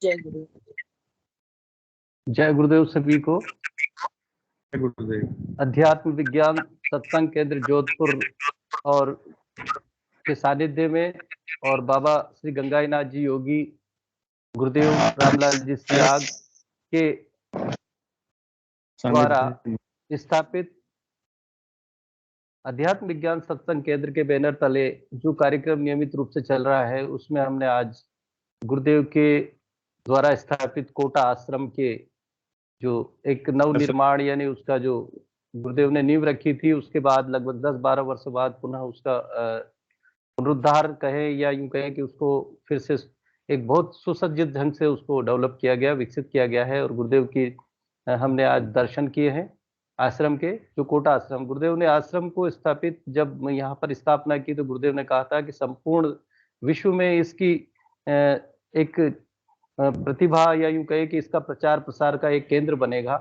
जय गुरुदेव। जय गुरुदेव सभी को। जय गुरुदेव। अध्यात्म विज्ञान सत्संग केंद्र जोधपुर और के सानिध्य में और बाबा श्री गंगाईनाथ जी योगी गुरुदेव रामलाल जी सियाग के द्वारा स्थापित अध्यात्म विज्ञान सत्संग केंद्र के बैनर तले जो कार्यक्रम नियमित रूप से चल रहा है, उसमें हमने आज गुरुदेव के द्वारा स्थापित कोटा आश्रम के जो एक नवनिर्माण यानी उसका जो गुरुदेव ने नींव रखी थी, उसके बाद लगभग 10-12 वर्ष बाद पुनः उसका पुनरुद्धार कहें या यूं कहें कि उसको फिर से एक बहुत सुसज्जित ढंग से उसको डेवलप किया गया, विकसित किया गया है। और गुरुदेव की हमने आज दर्शन किए हैं आश्रम के, जो कोटा आश्रम। गुरुदेव ने आश्रम को स्थापित जब यहाँ पर स्थापना की तो गुरुदेव ने कहा था कि संपूर्ण विश्व में इसकी एक प्रतिभा या यूं कहे कि इसका प्रचार प्रसार का एक केंद्र बनेगा,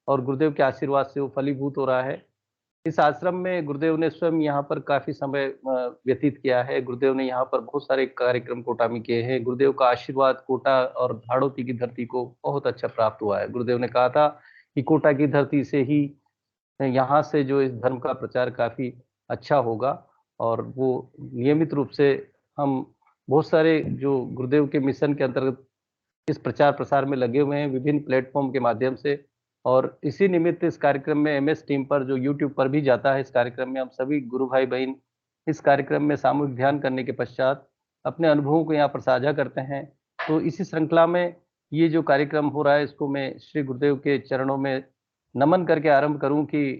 और गुरुदेव के आशीर्वाद से वो फलीभूत हो रहा है। इस आश्रम में गुरुदेव ने स्वयं यहाँ पर काफी समय व्यतीत किया है। गुरुदेव ने यहाँ पर बहुत सारे कार्यक्रम कोटा में किए हैं। गुरुदेव का आशीर्वाद कोटा और भाड़ोती की धरती को बहुत अच्छा प्राप्त हुआ है। गुरुदेव ने कहा था कि कोटा की धरती से ही यहाँ से जो इस धर्म का प्रचार काफी अच्छा होगा, और वो नियमित रूप से हम बहुत सारे जो गुरुदेव के मिशन के अंतर्गत इस प्रचार प्रसार में लगे हुए हैं विभिन्न प्लेटफॉर्म के माध्यम से। और इसी निमित्त इस कार्यक्रम में MS टीम पर जो YouTube पर भी जाता है, इस कार्यक्रम में हम सभी गुरु भाई बहन इस कार्यक्रम में सामूहिक ध्यान करने के पश्चात अपने अनुभवों को यहाँ पर साझा करते हैं। तो इसी श्रृंखला में ये जो कार्यक्रम हो रहा है, इसको मैं श्री गुरुदेव के चरणों में नमन करके आरंभ करूं कि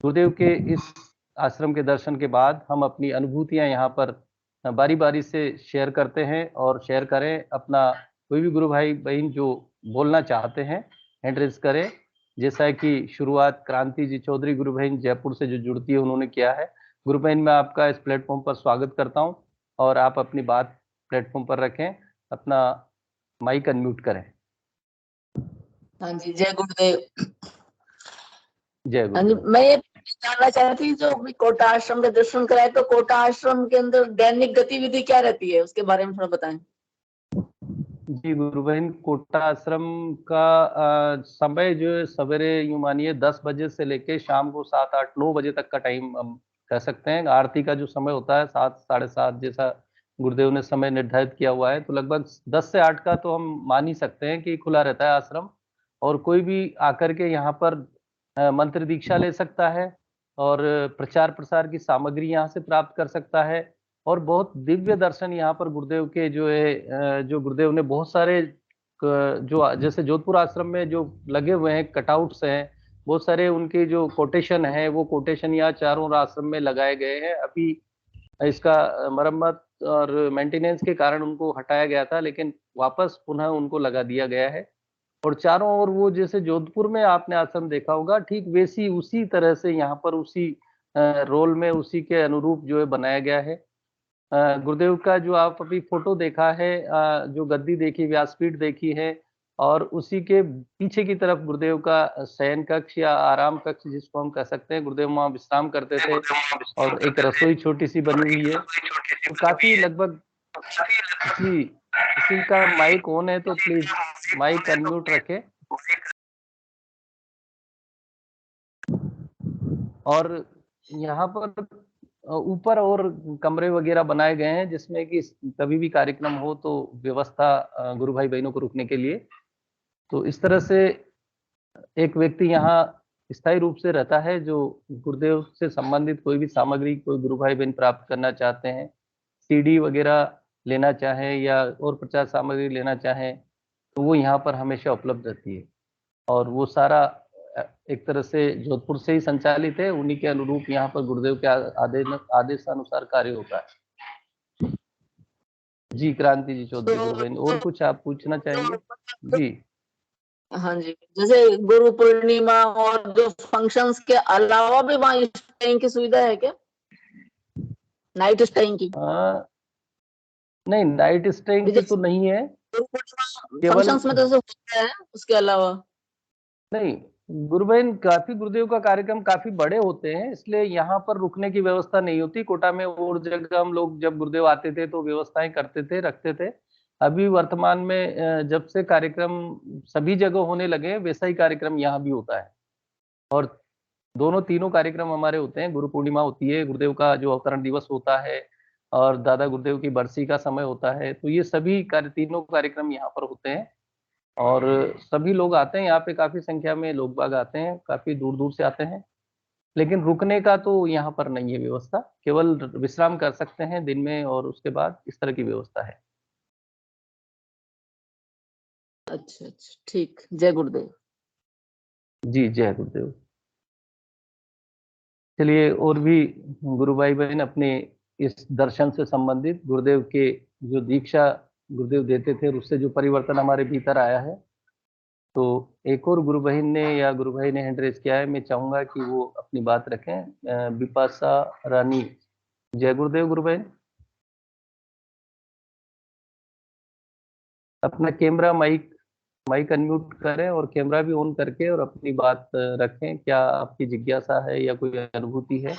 गुरुदेव के इस आश्रम के दर्शन के बाद हम अपनी अनुभूतियां यहाँ पर बारी बारी से शेयर करते हैं और शेयर करें। अपना कोई भी गुरु भाई बहन जो बोलना चाहते हैं हैंड रेज करें, जैसा कि शुरुआत क्रांति जी चौधरी गुरु बहन जयपुर से जो जुड़ती है उन्होंने किया है। गुरु बहन, मैं आपका इस प्लेटफॉर्म पर स्वागत करता हूं और आप अपनी बात प्लेटफॉर्म पर रखें, अपना माइक अनम्यूट करें। हाँ जी, जय गुरुदेव। जय हाँ जी, गुरुदेव। मैं ये जानना चाहती थी, जो अभी कोटा आश्रम के दर्शन कराए, तो कोटा आश्रम के अंदर दैनिक गतिविधि क्या रहती है, उसके बारे में थोड़ा बताएं। जी गुरु बहन, कोटा आश्रम का समय जो है सवेरे यूं मानिए 10 बजे से लेके शाम को 7, 8, 9 बजे तक का टाइम हम कह सकते हैं। आरती का जो समय होता है 7, 7:30 जैसा गुरुदेव ने समय निर्धारित किया हुआ है, तो लगभग 10 से 8 का तो हम मान ही सकते हैं कि खुला रहता है आश्रम। और कोई भी आकर के यहाँ पर मंत्र दीक्षा ले सकता है और प्रचार प्रसार की सामग्री यहाँ से प्राप्त कर सकता है। और बहुत दिव्य दर्शन यहाँ पर गुरुदेव के जो है जो गुरुदेव ने बहुत सारे जो जैसे जोधपुर आश्रम में जो लगे हुए हैं कटआउट्स हैं, बहुत सारे उनके जो कोटेशन है, वो कोटेशन यहाँ चारों आश्रम में लगाए गए हैं। अभी इसका मरम्मत और मेंटेनेंस के कारण उनको हटाया गया था, लेकिन वापस पुनः उनको लगा दिया गया है। और चारों ओर वो जैसे जोधपुर में आपने आश्रम देखा होगा, ठीक वैसी उसी तरह से यहाँ पर उसी रोल में उसी के अनुरूप जो है बनाया गया है। गुरुदेव का जो आप अभी फोटो देखा है, जो गद्दी देखी, व्यासपीठ देखी है, और उसी के पीछे की तरफ गुरुदेव का शयन कक्ष या आराम कक्ष जिसको हम कह सकते हैं, गुरुदेव वहाँ विश्राम करते थे। और एक रसोई छोटी सी बनी हुई है, तो काफी लगभग जी। किसी का माइक ऑन है तो प्लीज माइक अनम्यूट रखें। और यहाँ पर ऊपर और कमरे वगैरह बनाए गए हैं, जिसमें कि कभी भी कार्यक्रम हो तो व्यवस्था गुरु भाई बहनों को रुकने के लिए। तो इस तरह से एक व्यक्ति यहाँ स्थायी रूप से रहता है, जो गुरुदेव से संबंधित कोई भी सामग्री कोई गुरु भाई बहन प्राप्त करना चाहते हैं, CD वगैरह लेना चाहें या और प्रचार सामग्री लेना चाहें, तो वो यहाँ पर हमेशा उपलब्ध रहती है। और वो सारा एक तरह से जोधपुर से ही संचालित है, उन्हीं के अनुरूप यहाँ पर गुरुदेव के आदेशानुसार कार्य होता है। जी क्रांति जी चौधरी गुरु बहन, और कुछ आप पूछना चाहेंगे? जी हाँ जी, जैसे गुरु पूर्णिमा और जो फंक्शंस के अलावा भी वहाँ स्टेइंग की सुविधा है क्या, नाइट स्टेइंग की? नहीं, नाइट स्टेइंग की तो नहीं है। फंक्शंस में तो होता है, उसके अलावा नहीं। गुरु बहन, काफी गुरुदेव का कार्यक्रम काफी बड़े होते हैं, इसलिए यहाँ पर रुकने की व्यवस्था नहीं होती। कोटा में और जगह हम लोग जब गुरुदेव आते थे तो व्यवस्थाएं करते थे, रखते थे, अभी वर्तमान में जब से कार्यक्रम सभी जगह होने लगे वैसा ही कार्यक्रम यहाँ भी होता है, और दोनों तीनों कार्यक्रम हमारे होते हैं। गुरु पूर्णिमा होती है, गुरुदेव का जो अवतरण दिवस होता है, और दादा गुरुदेव की बरसी का समय होता है। तो ये सभी तीनों कार्यक्रम यहाँ पर होते हैं, और सभी लोग आते हैं यहाँ पे। काफी संख्या में लोग बाग आते हैं, काफी दूर दूर से आते हैं। लेकिन रुकने का तो यहाँ पर नहीं है व्यवस्था, केवल विश्राम कर सकते हैं दिन में, और उसके बाद इस तरह की व्यवस्था है। अच्छा अच्छा, ठीक। जय गुरुदेव। जी, जय गुरुदेव। चलिए, और भी गुरु भाई बहन अपने इस दर्शन से संबंधित गुरुदेव के जो दीक्षा गुरुदेव देते थे और उससे जो परिवर्तन हमारे भीतर आया है, तो एक और गुरु बहन ने या गुरु भाई ने हैंड रेज किया है। मैं चाहूंगा कि वो अपनी बात रखें। बिपाशा रानी। जय गुरुदेव गुरु बहन। अपना कैमरा माइक अनम्यूट करें और कैमरा भी ऑन करके और अपनी बात रखें। क्या आपकी जिज्ञासा है या कोई अनुभूति है?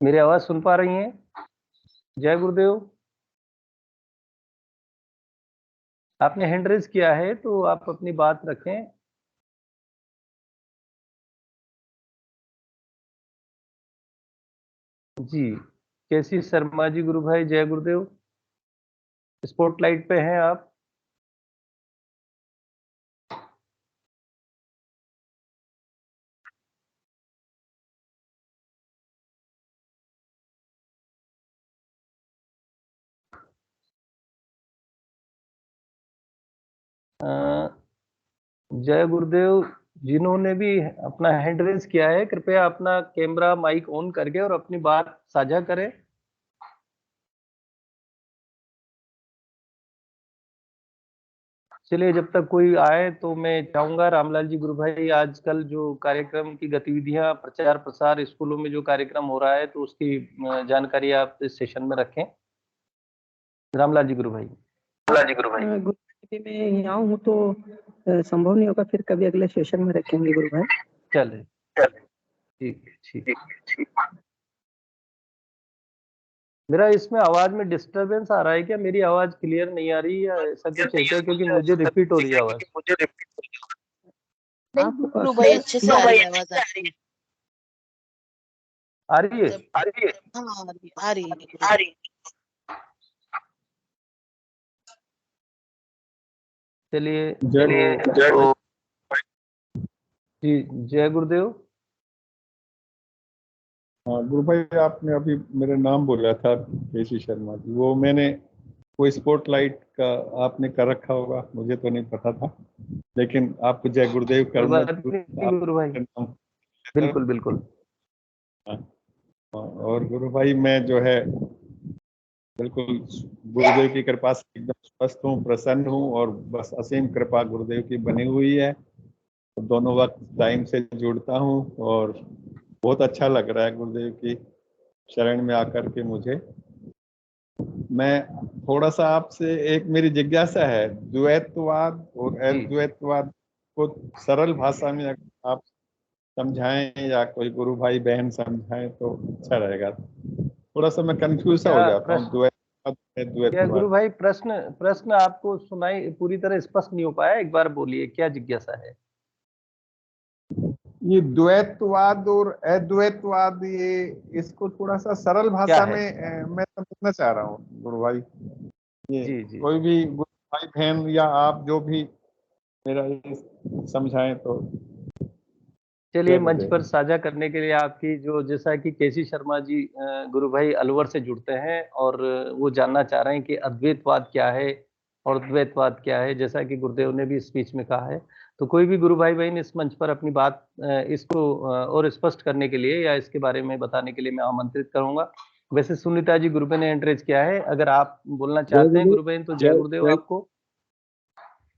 मेरी आवाज सुन पा रही हैं? जय गुरुदेव। आपने हैंड रेज किया है तो आप अपनी बात रखें। जी, केसी शर्मा जी गुरु भाई, जय गुरुदेव। स्पॉटलाइट पे हैं आप। जय गुरुदेव। जिन्होंने भी अपना हैंड रेज किया है, कृपया अपना कैमरा माइक ऑन करके और अपनी बात साझा करें। चलिए, जब तक कोई आए तो मैं चाहूंगा रामलाल जी गुरु भाई, आजकल जो कार्यक्रम की गतिविधियां, प्रचार प्रसार स्कूलों में जो कार्यक्रम हो रहा है, तो उसकी जानकारी आप इस सेशन में रखें। रामलाल जी गुरु भाई। गुरु में यहाँ हूँ तो संभव नहीं होगा, फिर कभी अगले सेशन में रखेंगे गुरु भाई। चले, ठीक। मेरा इसमें आवाज में डिस्टरबेंस आ रहा है क्या? मेरी आवाज क्लियर नहीं आ रही या ऐसा कुछ है क्या? क्योंकि मुझे रिपीट हो रही है आवाज। नहीं गुरु भाई, अच्छे से आ रही है आवाज आपकी। आ रही है? हाँ, आ रही है। चलिए, जय जी, जय गुरुदेव। हाँ गुरु भाई, आपने अभी मेरा नाम बोला था केसी शर्मा जी, वो मैंने कोई स्पॉटलाइट का आपने कर रखा होगा, मुझे तो नहीं पता था, लेकिन आपको जय गुरुदेव करना। गुरु भाई, बिल्कुल। और गुरु भाई, मैं जो है बिल्कुल गुरुदेव की कृपा से एकदम स्वस्थ हूँ, प्रसन्न हूँ, और बस असीम कृपा गुरुदेव की बनी हुई है। तो दोनों वक्त टाइम से जुड़ता हूँ और बहुत अच्छा लग रहा है गुरुदेव की शरण में आकर के मुझे। मैं थोड़ा सा आपसे, एक मेरी जिज्ञासा है, द्वैतवाद और अद्वैतवाद को सरल भाषा में अगर आप समझाएं या कोई गुरु भाई बहन समझाएं तो अच्छा रहेगा। थोड़ा सा मैं कंफ्यूज हो जाता हूँ क्या गुरु भाई, प्रश्न आपको सुनाई पूरी तरह स्पष्ट नहीं हो पाया? एक बार बोलिए, क्या जिज्ञासा है? ये द्वैतवाद और अद्वैतवाद, ये इसको थोड़ा सा सरल भाषा में मैं समझना चाह रहा हूँ गुरु भाई। ये जी। कोई भी गुरु भाई बहन या आप जो भी मेरा ये समझाएं तो। चलिए, मंच पर साझा करने के लिए आपकी जो, जैसा कि केसी शर्मा जी गुरु भाई अलवर से जुड़ते हैं और वो जानना चाह रहे हैं कि अद्वैतवाद क्या है और द्वैतवाद क्या है, जैसा कि गुरुदेव ने भी स्पीच में कहा है। तो कोई भी गुरु भाई बहन इस मंच पर अपनी बात इसको और स्पष्ट करने के लिए या इसके बारे में बताने के लिए मैं आमंत्रित करूंगा। वैसे सुनीता जी गुरु बहन ने एंट्रेज किया है, अगर आप बोलना चाहते हैं गुरु बहन तो जय गुरुदेव आपको।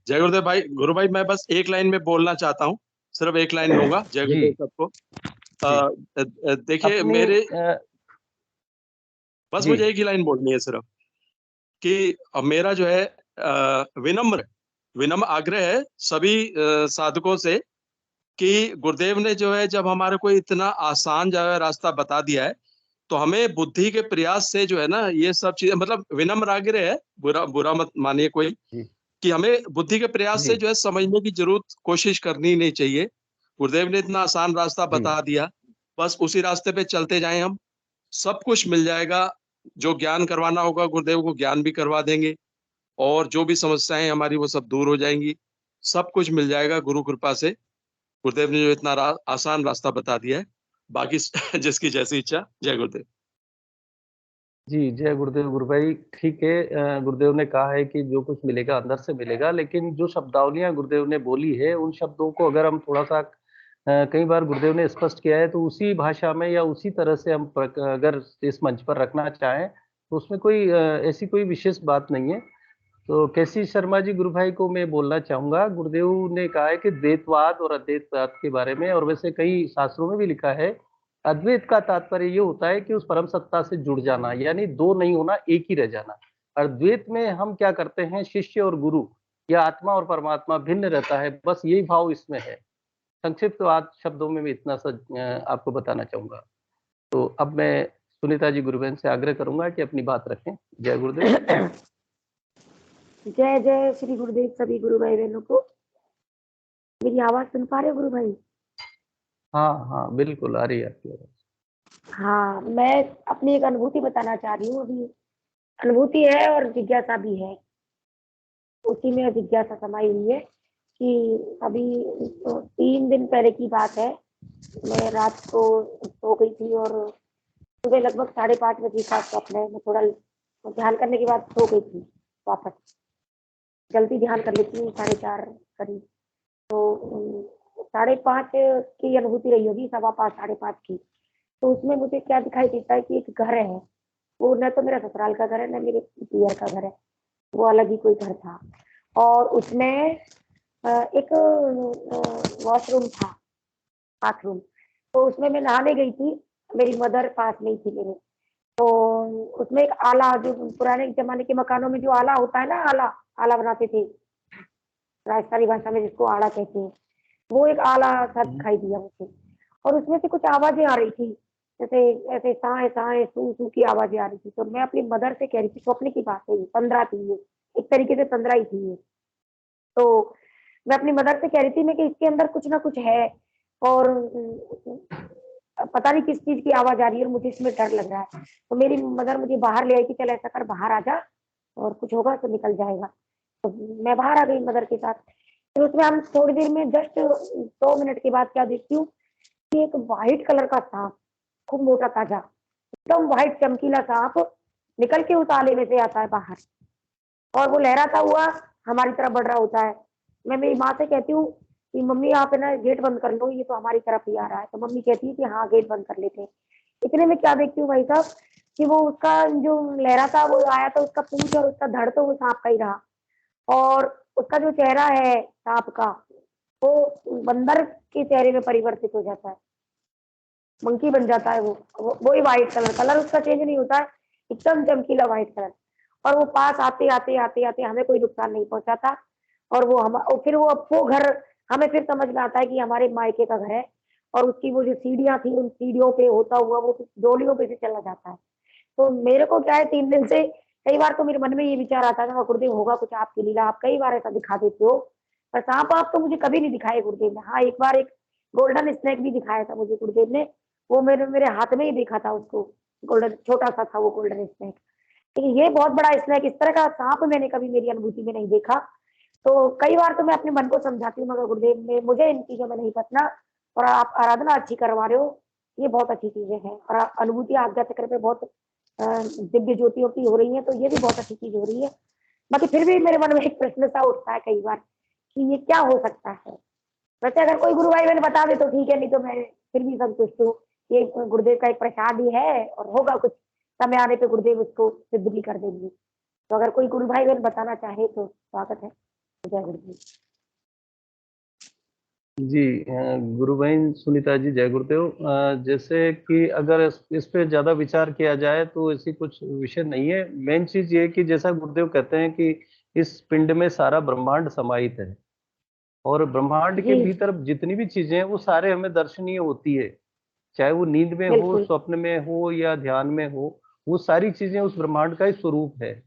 जय गुरुदेव भाई। गुरु भाई, मैं बस एक लाइन में बोलना चाहता हूँ, सिर्फ एक लाइन लूंगा। जय गुरुदेव सबको। देखिए, मेरे बस मुझे एक ही लाइन बोलनी है सिर्फ, कि मेरा जो है विनम्र आग्रह है सभी साधकों से कि गुरुदेव ने जो है जब हमारे को इतना आसान जो है रास्ता बता दिया है, तो हमें बुद्धि के प्रयास से जो है ना ये सब चीजें, मतलब विनम्र आग्रह है, बुरा बुरा मत मानिए कोई, जी कि हमें बुद्धि के प्रयास जी से जो है समझने की जरूरत कोशिश करनी नहीं चाहिए। गुरुदेव ने इतना आसान रास्ता जी बता दिया, बस उसी रास्ते पे चलते जाएं हम, सब कुछ मिल जाएगा। जो ज्ञान करवाना होगा गुरुदेव को ज्ञान भी करवा देंगे, और जो भी समस्याएं हमारी वो सब दूर हो जाएंगी। सब कुछ मिल जाएगा गुरु कृपा से। गुरुदेव ने जो इतना आसान रास्ता बता दिया है, बाकी जिसकी जैसी इच्छा। जय गुरुदेव। जी। जय गुरुदेव। गुरु भाई ठीक है, गुरुदेव ने कहा है कि जो कुछ मिलेगा अंदर से मिलेगा, लेकिन जो शब्दावलियां गुरुदेव ने बोली है उन शब्दों को अगर हम थोड़ा सा कई बार गुरुदेव ने स्पष्ट किया है, तो उसी भाषा में या उसी तरह से हम अगर इस मंच पर रखना चाहें तो उसमें कोई ऐसी कोई विशेष बात नहीं है। तो केसी शर्मा जी गुरु भाई को मैं बोलना चाहूंगा, गुरुदेव ने कहा है कि द्वैतवाद और अद्वैतवाद के बारे में, और वैसे कई शास्त्रों में भी लिखा है, अद्वैत का तात्पर्य ये होता है कि उस परम सत्ता से जुड़ जाना, यानी दो नहीं होना, एक ही रह जाना। और द्वैत में हम क्या करते हैं, शिष्य और गुरु या आत्मा और परमात्मा भिन्न रहता है, बस यही भाव इसमें है। संक्षिप्त शब्दों में मैं इतना सा आपको बताना चाहूंगा। तो अब मैं सुनीता जी गुरु बहन से आग्रह करूंगा कि अपनी बात रखें। जय गुरुदेव। जय जय श्री गुरुदेव सभी गुरु भाई बहनों को। मेरी आवाज सुन पा रहे हो गुरु भाई? हाँ हाँ बिल्कुल आ रही है आपकी आवाज। हाँ, मैं अपनी एक अनुभूति बताना चाह रही हूँ। अभी अनुभूति है और जिज्ञासा भी है, उसी में जिज्ञासा समाई हुई है कि अभी 3 दिन पहले की बात है। मैं रात को सो गई थी और सुबह लगभग 5:30 बजे का स्वप्न है। मैं थोड़ा ध्यान करने के बाद सो गई थी, वापस जल्दी ध्यान कर लेती हूँ 4:30 करीब। तो 5:30 की अनुभूति रही होगी, 5:15 5:30 की। तो उसमें मुझे क्या दिखाई देता है कि एक घर है, वो न तो मेरा ससुराल का घर है न मेरे पियर का घर है, वो अलग ही कोई घर था। और उसमें एक वॉशरूम था, बाथरूम। तो उसमें मैं नहाने गई थी, मेरी मदर पास नहीं थी मेरे। तो उसमें एक आला, जो पुराने जमाने के मकानों में जो आला होता है ना, आला आला बनाते थे, राजस्थानी भाषा में जिसको आड़ा कहते हैं, वो एक आला सा दिखाई दिया मुझे। और उसमें से कुछ आवाजें आ रही थी, जैसे ऐसे साए साए सू सू की आवाजें आ रही थी। तो मैं अपनी मदर से कह रही थी, स्वप्न की बात है, 15 थी ये, एक तरीके से 15 ही थी ये। तो मैं अपनी मदर से कह रही थी मैं कि इसके अंदर कुछ ना कुछ है, और पता नहीं किस चीज की आवाज आ रही है और मुझे इसमें डर लग रहा है। तो मेरी मदर मुझे बाहर ले आई कि चल ऐसा कर, बाहर आ जा और कुछ होगा तो निकल जाएगा। तो मैं बाहर आ गई मदर के साथ। फिर उसमें हम थोड़ी देर में, जस्ट 2 मिनट के बाद क्या देखती हूँ कि एक व्हाइट कलर का सांप, खूब मोटा ताजा, एकदम व्हाइट चमकीला सांप निकल के उस आले में से आता है बाहर, और वो लहराता हुआ हमारी तरफ बढ़ रहा होता है। मैं मेरी माँ से कहती हूँ कि मम्मी आप है ना गेट बंद कर लो, ये तो हमारी तरफ ही आ रहा है। तो मम्मी कहती है कि हाँ गेट बंद कर लेते हैं। इतने में क्या देखती हूँ भाई साहब कि वो उसका जो लहराता वो आया था, उसका पूंछ और उसका धड़ तो वो सांप का ही रहा, और उसका जो चेहरा है सांप का, वो बंदर के चेहरे में परिवर्तित हो जाता है, मंकी बन जाता है। वो ही व्हाइट कलर उसका चेंज नहीं होता है, एकदम चमकीला व्हाइट कलर। और वो पास आते आते आते आते हमें कोई नुकसान नहीं पहुंचाता। और फिर वो घर हमें फिर समझ में आता है कि हमारे मायके का घर है, और उसकी वो जो सीढ़ियां थी, उन सीढ़ियों पे होता हुआ वो डोलियों पे से चला जाता है। तो मेरे को क्या है, 3 दिन से कई बार तो मेरे मन में ये विचार आता था, गुरुदेव होगा कुछ आपकी लीला, आप कई बार ऐसा दिखा देते हो, पर सांप आप तो मुझे कभी नहीं दिखाए गुरुदेव ने। हाँ, एक बार एक गोल्डन स्नेक भी दिखाया था मुझे गुरुदेव ने, वो मेरे हाथ में ही देखा था उसको, गोल्डन छोटा सा था वो गोल्डन स्नेक। लेकिन ये बहुत बड़ा स्नेक, इस तरह का सांप मैंने कभी मेरी अनुभूति में नहीं देखा। तो कई बार तो मैं अपने मन को समझाती हूँ, मगर गुरुदेव ने मुझे इन चीजों में नहीं फंसना, और आप आराधना अच्छी करवा रहे हो, ये बहुत अच्छी चीजें हैं। और अनुभूति आज्ञा चक्र पे बहुत दिव्य ज्योतियों की हो रही है, तो ये भी बहुत अच्छी चीज हो रही है। बाकी फिर भी मेरे मन में एक प्रश्न सा उठता है कई बार कि ये क्या हो सकता है। वैसे अगर कोई गुरु भाई मैंने बता दे तो ठीक है, नहीं तो मैं फिर भी संतुष्ट हूँ। ये गुरुदेव का एक प्रसाद ही है, और होगा कुछ समय आने पे गुरुदेव उसको सिद्ध भी कर देंगे। तो अगर कोई गुरु भाई मैंने बताना चाहे तो स्वागत है। जय गुरुदेव जी। गुरु बहन सुनीता जी जय गुरुदेव। जैसे कि अगर इस पे ज्यादा विचार किया जाए तो ऐसी कुछ विषय नहीं है। मेन चीज ये है कि जैसा गुरुदेव कहते हैं कि इस पिंड में सारा ब्रह्मांड समाहित है, और ब्रह्मांड के जी। भीतर जितनी भी चीजें हैं वो सारे हमें दर्शनीय होती है, चाहे वो नींद में हो, बिल्कुल। स्वप्न में हो या ध्यान में हो, वो सारी चीजें उस ब्रह्मांड का ही स्वरूप है।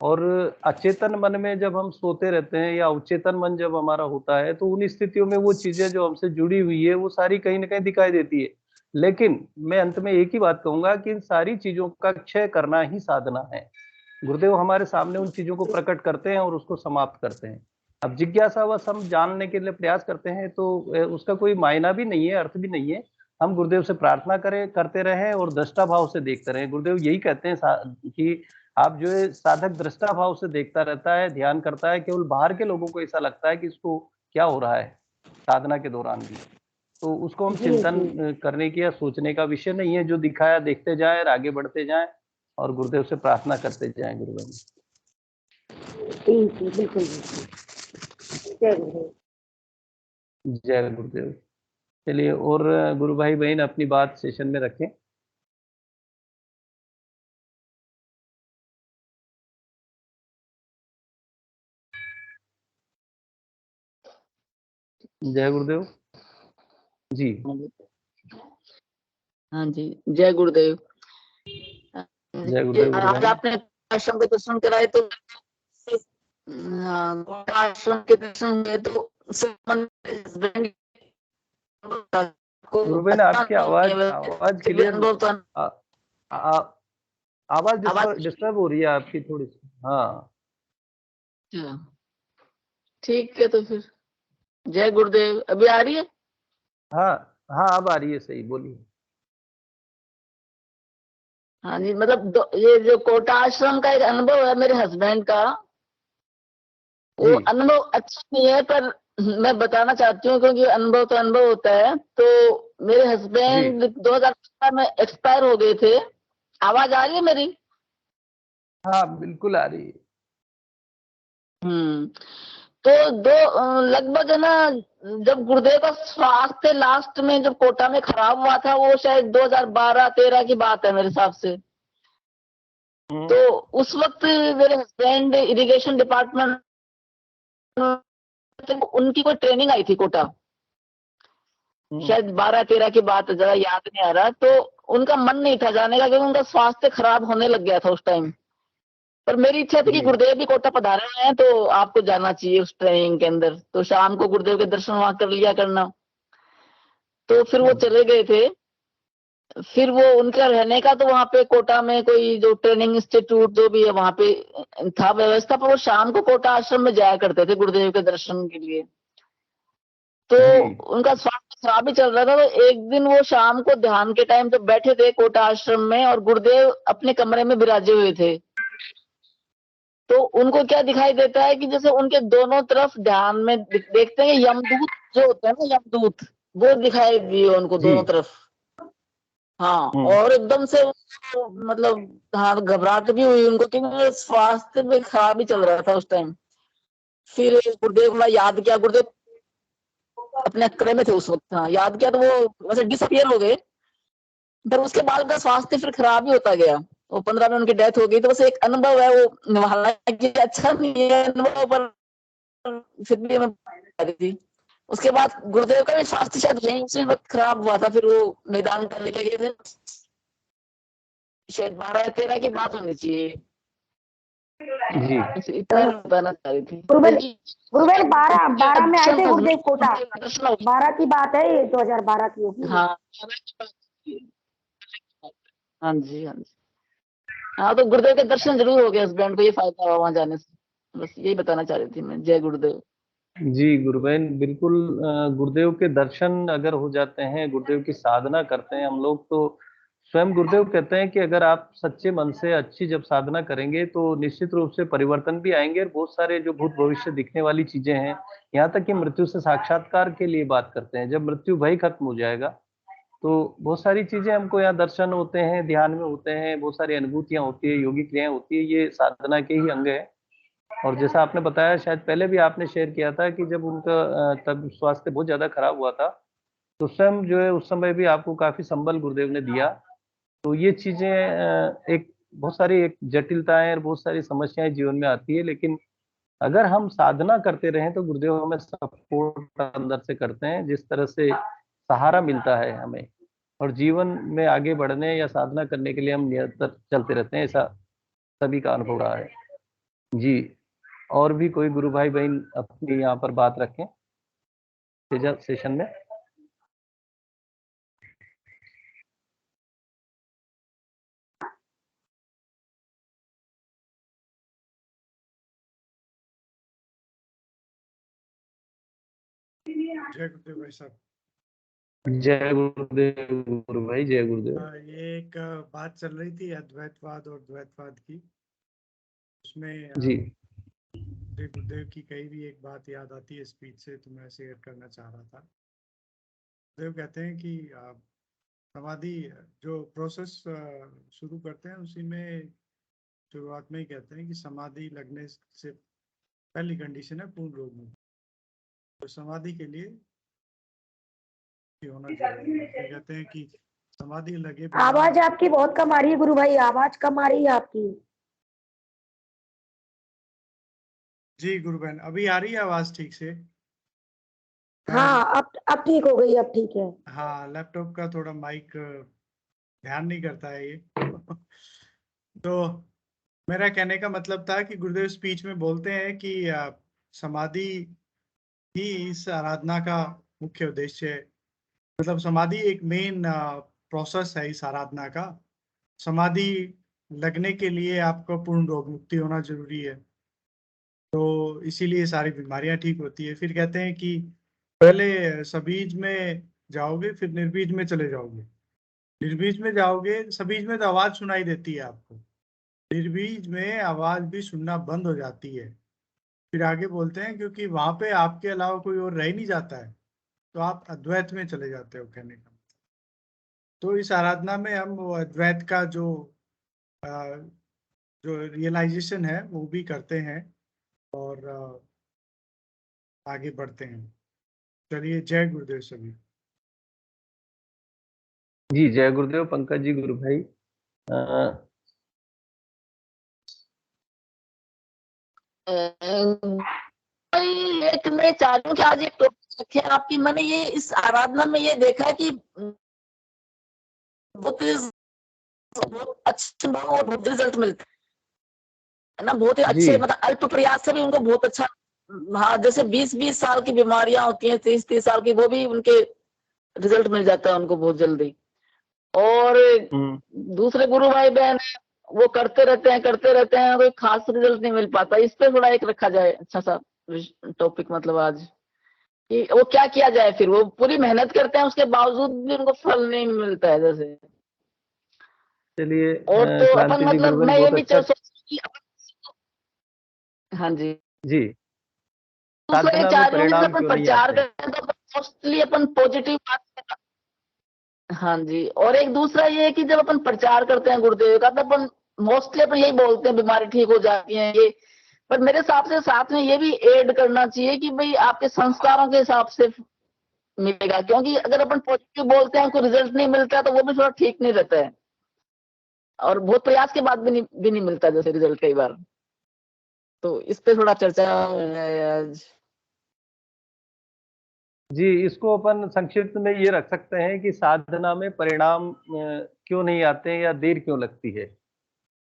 और अचेतन मन में जब हम सोते रहते हैं या अवचेतन मन जब हमारा होता है, तो उन स्थितियों में वो चीजें जो हमसे जुड़ी हुई है वो सारी कहीं ना कहीं दिखाई देती है। लेकिन मैं अंत में एक ही बात कहूंगा कि इन सारी चीजों का क्षय करना ही साधना है। गुरुदेव हमारे सामने उन चीजों को प्रकट करते हैं और उसको समाप्त करते हैं। अब जिज्ञासावश हम जानने के लिए प्रयास करते हैं तो उसका कोई मायना भी नहीं है, अर्थ भी नहीं है। हम गुरुदेव से प्रार्थना करें, करते रहें और दृष्टा भाव से देखते रहें। गुरुदेव यही कहते हैं कि आप जो है साधक दृष्टा भाव से देखता रहता है, ध्यान करता है, केवल बाहर के लोगों को ऐसा लगता है कि इसको क्या हो रहा है साधना के दौरान भी, तो उसको हम जी, चिंतन जी। करने की या सोचने का विषय नहीं है। जो दिखाया देखते जाए, आगे बढ़ते जाएं और गुरुदेव से प्रार्थना करते जाएं। गुरुदेव जी, जी, बिल्कुल, बिल्कुल। जय गुरुदेव। जय गुरुदेव। चलिए, और गुरु भाई बहन अपनी बात सेशन में रखें। जय गुरुदेव जी। हाँ जी, जय गुरुदेव। जय गुरुदेव गुरु आज बहन। आपने आश्रम के दर्शन कराए तो आश्रम के दर्शन हुए तो गुरु बहन आपकी आवाज क्लियर, अनुभव तो आवाज आवाज डिस्टर्ब हो रही है आपकी थोड़ी सी। हाँ ठीक है, तो फिर जय गुरुदेव। अभी आ रही है? हाँ हाँ, अब आ रही है, सही बोलिए। हाँ जी, मतलब ये जो कोटा आश्रम का एक अनुभव है मेरे हस्बैंड का, वो जी अनुभव अच्छा नहीं है, पर मैं बताना चाहती हूँ क्योंकि अनुभव तो अनुभव होता है। तो मेरे जी हस्बैंड 2017 में एक्सपायर हो गए थे। आवाज आ रही है मेरी? हाँ, बिल्कुल आ रही है। तो लगभग है ना, जब गुरुदेव का स्वास्थ्य लास्ट में जब कोटा में खराब हुआ था, वो शायद 2012-13 की बात है मेरे हिसाब से। तो उस वक्त मेरे हस्बैंड इरिगेशन डिपार्टमेंट, उनकी कोई ट्रेनिंग आई थी कोटा, शायद 12-13 की बात है, जरा याद नहीं आ रहा। तो उनका मन नहीं था जाने का क्योंकि उनका स्वास्थ्य खराब होने लग गया था उस टाइम। पर मेरी इच्छा थी कि जी गुरुदेव भी कोटा पधारे हैं तो आपको जाना चाहिए उस ट्रेनिंग के अंदर, तो शाम को गुरुदेव के दर्शन वहां कर लिया करना। तो फिर वो चले गए थे। फिर वो उनका रहने का तो वहां पे कोटा में कोई जो ट्रेनिंग इंस्टीट्यूट जो भी है वहां पे था व्यवस्था, पर वो शाम को कोटा आश्रम में जाया करते थे गुरुदेव के दर्शन के लिए। तो जी उनका स्वास्थ्य खराब ही चल रहा था। तो एक दिन वो शाम को ध्यान के टाइम पे बैठे थे कोटा आश्रम में और गुरुदेव अपने कमरे में विराजे हुए थे। तो उनको क्या दिखाई देता है कि जैसे उनके दोनों तरफ ध्यान में देखते हैं यमदूत जो होते हैं ना, यमदूत, वो दिखाई दिए उनको जी दोनों तरफ। हाँ, और एकदम से मतलब हाँ, घबराहट भी हुई उनको क्योंकि स्वास्थ्य भी खराब ही चल रहा था उस टाइम। फिर गुरुदेव को याद किया, गुरुदेव अपने कमरे में थे उस वक्त। हाँ, याद किया तो वो वैसे डिसअपियर हो गए। पर उसके बाद उनका स्वास्थ्य फिर खराब ही होता गया। वो 15 में उनकी डेथ हो गई। तो बस एक अनुभव है वो, हालांकि अच्छा नहीं है अनुभव, पर फिर भी मैं बता रही थी। उसके बाद गुरुदेव का भी स्वास्थ्य शायद यहीं उसी वक्त खराब हुआ था। फिर वो निदान करने के गए थे, शायद 12-13 की बात होनी चाहिए। जी बस इतना बताना चाह रही थी। गुरुदेव 12 में आए थे गुरुदेव कोटा। दर्शन 12 की बात है, ये 2012 की होगी। हाँ हाँ जी, हाँ जी। हाँ, तो गुरुदेव के दर्शन जरूर हो गए हस्बैंड को, ये फायदा हुआ वहां जाने से। बस यही बताना चाह रही थी मैं। जय गुरुदेव। जी गुरु बहन, बिल्कुल। गुरुदेव के दर्शन अगर हो जाते हैं, गुरुदेव की साधना करते हैं हम लोग, तो स्वयं गुरुदेव कहते हैं कि अगर आप सच्चे मन से अच्छी जब साधना करेंगे तो निश्चित रूप से परिवर्तन भी आएंगे। और बहुत सारे जो भूत भविष्य दिखने वाली चीजें हैं, यहाँ तक कि मृत्यु से साक्षात्कार के लिए बात करते हैं, जब मृत्यु भय खत्म हो जाएगा तो बहुत सारी चीजें हमको यहाँ दर्शन होते हैं, ध्यान में होते हैं, बहुत सारी अनुभूतियां होती है, योगिक क्रियाएं होती है। ये साधना के ही अंग है। और जैसा आपने बताया, शायद पहले भी आपने शेयर किया था कि जब उनका तब स्वास्थ्य बहुत ज्यादा खराब हुआ था, तो स्वयं जो है उस समय भी आपको काफी संबल गुरुदेव ने दिया। तो ये चीजें एक बहुत सारी एक जटिलताएं और बहुत सारी समस्याएं जीवन में आती है, लेकिन अगर हम साधना करते रहें तो गुरुदेव हमें सपोर्ट अंदर से करते हैं, जिस तरह से सहारा मिलता है हमें, और जीवन में आगे बढ़ने या साधना करने के लिए हम निरंतर चलते रहते हैं, ऐसा सभी का अनुभव रहा है जी। और भी कोई गुरु भाई बहन अपनी यहाँ पर बात रखें सेशन में? जय गुरुदेव भाई साहब। जय गुरुदेव गुरु भाई, जय गुरुदेव। ये एक बात चल रही थी अद्वैतवाद और द्वैतवाद की, उसमें जी श्री गुरुदेव की कई भी एक बात याद आती है स्पीच से, तो मैं शेयर करना चाह रहा था। गुरुदेव कहते हैं कि समाधि जो प्रोसेस शुरू करते हैं उसी में शुरुआत में ही कहते हैं कि समाधि लगने से पहली कंडीशन है पूर्ण रोग मुक्ति। तो समाधि के लिए होना चाहिए। तो कहते हैं कि समाधि लगे। आवाज आपकी बहुत कम आ रही है गुरु भाई, आवाज कम आ रही है आपकी। जी गुरु बहन, अभी आ रही है आवाज ठीक से? हाँ अब ठीक हो गई, अब ठीक है। हाँ, लैपटॉप का थोड़ा माइक ध्यान नहीं करता है ये तो मेरा कहने का मतलब था कि गुरुदेव स्पीच में बोलते हैं कि समाधि ही इस आराधना का मुख्य उद्देश्य है। मतलब समाधि एक मेन प्रोसेस है इस आराधना का। समाधि लगने के लिए आपको पूर्ण रोग मुक्ति होना जरूरी है, तो इसीलिए सारी बीमारियां ठीक होती है। फिर कहते हैं कि पहले सबीज में जाओगे, फिर निर्बीज में चले जाओगे। निर्बीज में जाओगे, सबीज में तो आवाज सुनाई देती है आपको, निर्बीज में आवाज भी सुनना बंद हो जाती है। फिर आगे बोलते हैं क्योंकि वहां पे आपके अलावा कोई और रह नहीं जाता है, तो आप अद्वैत में चले जाते हो, कहने का। तो इस आराधना में हम वो अद्वैत का अ, जो रियलाइजेशन है वो भी करते हैं और आगे बढ़ते हैं। चलिए, जय गुरुदेव सभी। जी, जय गुरुदेव पंकज जी। गुरु भाई एक मैं चाह रही हूँ कि आज एक टॉपिक रखे आपकी। मैंने ये इस आराधना में ये देखा है कि बहुत अच्छे और बहुत रिजल्ट मिलते है ना, बहुत ही अच्छे, मतलब अल्प प्रयास से भी उनको बहुत अच्छा। हाँ, जैसे 20-20 साल की बीमारियां होती हैं, 30-30 साल की, वो भी उनके रिजल्ट मिल जाता है उनको बहुत जल्दी। और दूसरे गुरु भाई बहन वो करते रहते हैं, कोई खास रिजल्ट नहीं मिल पाता। इस पे थोड़ा एक रखा जाए अच्छा सा टॉपिक, मतलब आज कि वो क्या किया जाए। फिर वो पूरी मेहनत करते हैं, उसके बावजूद भी उनको फल नहीं मिलता है जैसे। चलिए, और तो अपन क्रांति जी मतलब गुरुबन मैं ये बहुत भी अच्छा। सोचती हाँ जी, जी, दूसरा ये साधना में चाह रही हूँ कि जब परिणाम अपन क्यों नहीं प्रचार आते? करते हैं तो मोस्टली अपन पॉजिटिव बात। हाँ जी, और एक दूसरा ये है कि जब अपन प्रचार करते हैं गुरुदेव का, तो अपन मोस्टली अपन यही बोलते हैं बीमारी ठीक हो जाती है ये। पर मेरे हिसाब से साथ में ये भी ऐड करना चाहिए कि भाई आपके संस्कारों के हिसाब से मिलेगा, क्योंकि अगर अपन पॉजिटिव बोलते हैं, कोई रिजल्ट नहीं मिलता, तो वो भी थोड़ा ठीक नहीं रहता है, और बहुत प्रयास के बाद भी नहीं मिलता जैसे रिजल्ट कई बार। तो इस पे थोड़ा चर्चा है आज। जी, इसको अपन संक्षिप्त में ये रख सकते हैं कि साधना में परिणाम क्यों नहीं आते हैं या देर क्यों लगती है।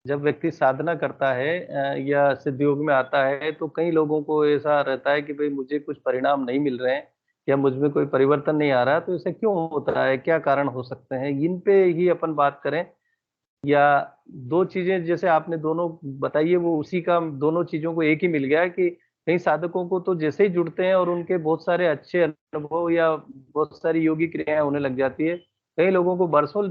जब व्यक्ति साधना करता है या सिद्ध योग में आता है, तो कई लोगों को ऐसा रहता है कि भाई मुझे कुछ परिणाम नहीं मिल रहे हैं या मुझ में कोई परिवर्तन नहीं आ रहा, तो इसे क्यों होता है, क्या कारण हो सकते हैं, इन पे ही अपन बात करें। या दो चीजें जैसे आपने दोनों बताइए, वो उसी का, दोनों चीजों को एक ही मिल गया है कि कई साधकों को तो जैसे ही जुड़ते हैं और उनके बहुत सारे अच्छे अनुभव या बहुत सारी योगी क्रियाएं होने लग जाती है, कई लोगों को बरसों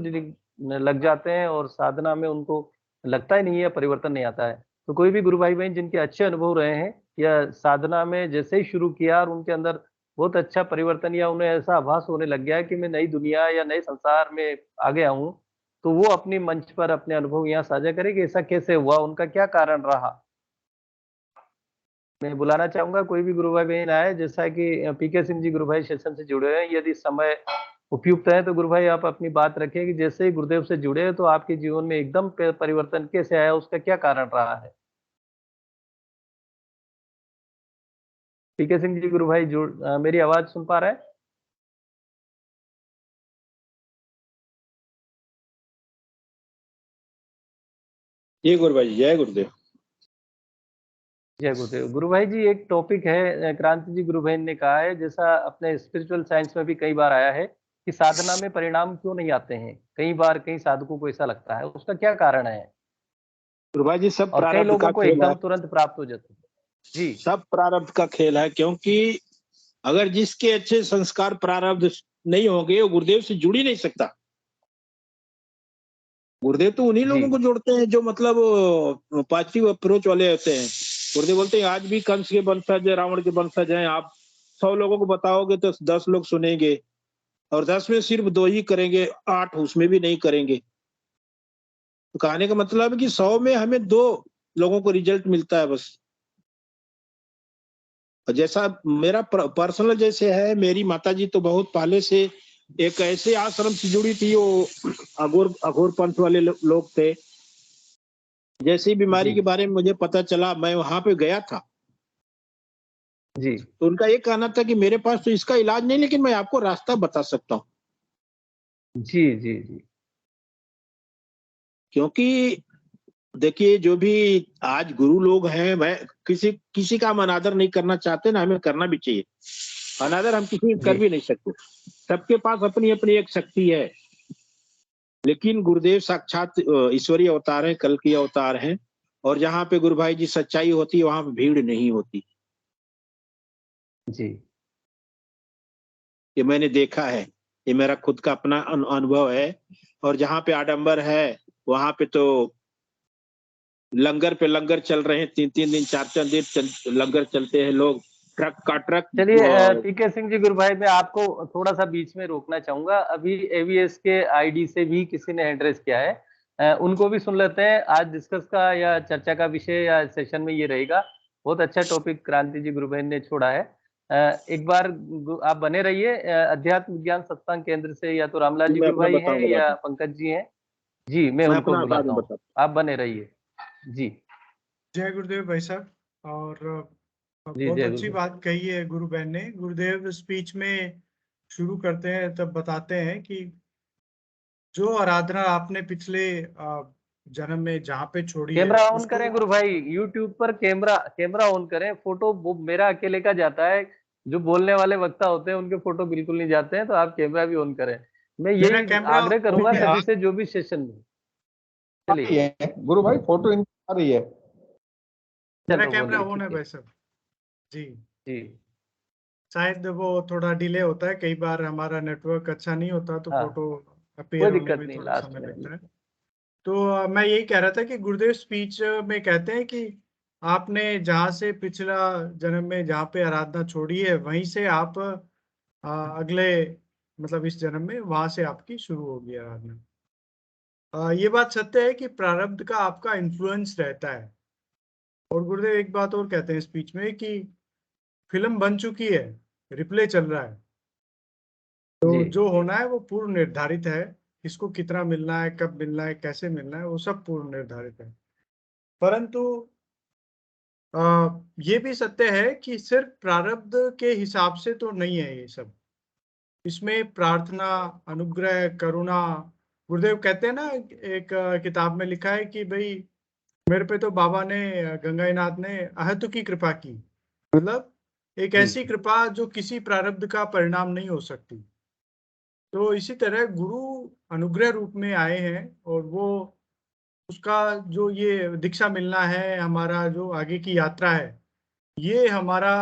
लग जाते हैं और साधना में उनको लगता ही नहीं है, परिवर्तन नहीं आता है। तो कोई भी गुरु भाई बहन जिनके अच्छे अनुभव रहे हैं या साधना में जैसे ही शुरू किया और उनके अंदर बहुत अच्छा परिवर्तन, या उन्हें ऐसा आभास होने लग गया है कि मैं नई दुनिया या नए संसार में आ गया हूँ, तो वो अपनी मंच पर अपने अनुभव यहाँ साझा करे कि ऐसा कैसे हुआ, उनका क्या कारण रहा। मैं बुलाना चाहूंगा कोई भी गुरु भाई बहन आए, जैसा कि पीके सिंह जी गुरु भाई सेशन से जुड़े हैं। यदि समय उपयुक्त है तो गुरु भाई आप अपनी बात रखें कि जैसे ही गुरुदेव से जुड़े तो आपके जीवन में एकदम परिवर्तन कैसे आया, उसका क्या कारण रहा है। पीके सिंह जी गुरु भाई मेरी आवाज सुन पा रहे हैं? जय गुरु भाई, जय गुरुदेव। जय गुरुदेव। गुरु भाई जी, एक टॉपिक है, क्रांति जी गुरु भाई ने कहा है, जैसा अपने स्पिरिचुअल साइंस में भी कई बार आया है कि साधना में परिणाम क्यों नहीं आते हैं। कई बार कई साधकों को ऐसा लगता है, उसका क्या कारण है? गुरु भाई जी, सब और कई प्रारब्ध का लोगों को खेल है। एकदम तुरंत प्राप्त हो जाते हैं। जी सब प्रारब्ध का खेल है, क्योंकि अगर जिसके अच्छे संस्कार प्रारब्ध नहीं होंगे वो गुरुदेव से जुड़ ही नहीं सकता। गुरुदेव तो उन्हीं लोगों को जोड़ते हैं जो मतलब पॉजिटिव अप्रोच वाले होते हैं। गुरुदेव बोलते हैं आज भी कंस के वंशज, रावण के वंशज हैं। आप 100 लोगों को बताओगे तो 10 लोग सुनेंगे, और 10 में सिर्फ 2 ही करेंगे, 8 उसमें भी नहीं करेंगे। तो कहने का मतलब है कि 100 में हमें 2 लोगों को रिजल्ट मिलता है बस। और जैसा मेरा पर्सनल जैसे है, मेरी माताजी तो बहुत पहले से एक ऐसे आश्रम से जुड़ी थी, वो अघोर पंथ वाले लोग थे। जैसे ही बीमारी के बारे में मुझे पता चला, मैं वहां पे गया था जी। तो उनका ये कहना था कि मेरे पास तो इसका इलाज नहीं, लेकिन मैं आपको रास्ता बता सकता हूँ। जी जी जी। क्योंकि देखिए, जो भी आज गुरु लोग हैं, वह किसी का हम अनादर नहीं करना चाहते, ना हमें करना भी चाहिए। अनादर हम किसी कर भी नहीं सकते। सबके पास अपनी अपनी एक शक्ति है, लेकिन गुरुदेव साक्षात ईश्वरीय अवतार है, कल की अवतार है। और जहाँ पे गुरु भाई जी सच्चाई होती है, वहां पे भीड़ नहीं होती। जी, ये मैंने देखा है, ये मेरा खुद का अपना अनुभव है। और जहाँ पे आडंबर है, वहां पे तो लंगर पे लंगर चल रहे हैं, 3-3 दिन 4-4 दिन लंगर चलते हैं। लोग ट्रक का ट्रक। चलिए पीके सिंह जी गुरु भाई, मैं आपको थोड़ा सा बीच में रोकना चाहूंगा। अभी एवीएस के आईडी से भी किसी ने एड्रेस किया है, उनको भी सुन लेते हैं। आज डिस्कस का या चर्चा का विषय या सेशन में ये रहेगा। बहुत अच्छा टॉपिक क्रांति जी गुरु भाई ने छोड़ा है। एक बार आप बने रहिए। अध्यात्म विज्ञान सत्संग केंद्र से या तो रामलाल जी मैं गुरु अपना भाई हैं बताऊंगा या बाद में। पंकज जी हैं। जी, मैं मैं उनको अपना बाद बुलाता में हूँ, बताता आप बने रहिए। जी जय गुरुदेव भाई साहब। और जी। बहुत जय अच्छी गुरु। बात कही है गुरु बहन ने। गुरुदेव स्पीच में शुरू करते हैं तब बताते हैं कि जो आराधना आपने पिछले जन्म में जहाँ पे छोड़ी है कैमरा ऑन उसको। करें गुरु भाई, यूट्यूब पर कैमरा कैमरा ऑन करें। फोटो वो मेरा अकेले का जाता है, जो बोलने वाले वक्ता होते हैं उनके फोटो बिल्कुल नहीं जाते हैं। तो आप कैमरा भी ऑन करें, मैं मेरा यही कैमरा आग्रह करूंगा ऑन है। सभी से, जो भी सेशन में। आ रही चलिए, है गुरु भाई, फोटो इनकी आ रही है। मेरा चलो कैमरा बोलिए, ऑन है ठीक है। भाई साहब जी। जी शायद वो थोड़ा डिले होता है, कई बार हमारा नेटवर्क अच्छा नहीं होता तो हाँ, फोटो कोई अपीयर होने दिक्कत में नहीं, थोड़ा लास्ट समय में। लगता है। तो मैं यही कह रहा था कि गुरुदेव स्पीच में कहते हैं कि आपने जहाँ से पिछला जन्म में जहाँ पे आराधना छोड़ी है, वहीं से आप अगले मतलब इस जन्म में वहां से आपकी शुरू होगी आराधना। ये बात सत्य है कि प्रारब्ध का आपका इन्फ्लुएंस रहता है। और गुरुदेव एक बात और कहते हैं स्पीच में कि फिल्म बन चुकी है, रिप्ले चल रहा है। तो जी जो होना है वो पूर्व निर्धारित है। किसको कितना मिलना है, कब मिलना है, कैसे मिलना है, वो सब पूर्व निर्धारित है। परंतु ये भी सत्य है कि सिर्फ प्रारब्ध के हिसाब से तो नहीं है ये सब। इसमें प्रार्थना, अनुग्रह, करुणा। गुरुदेव कहते हैं ना, एक किताब में लिखा है कि भाई मेरे पे तो बाबा ने, गंगाईनाथ ने अहतु की कृपा की। मतलब एक जी ऐसी कृपा जो किसी प्रारब्ध का परिणाम नहीं हो सकती। तो इसी तरह गुरु अनुग्रह रूप में आए हैं, और वो उसका जो ये दीक्षा मिलना है, हमारा जो आगे की यात्रा है, ये हमारा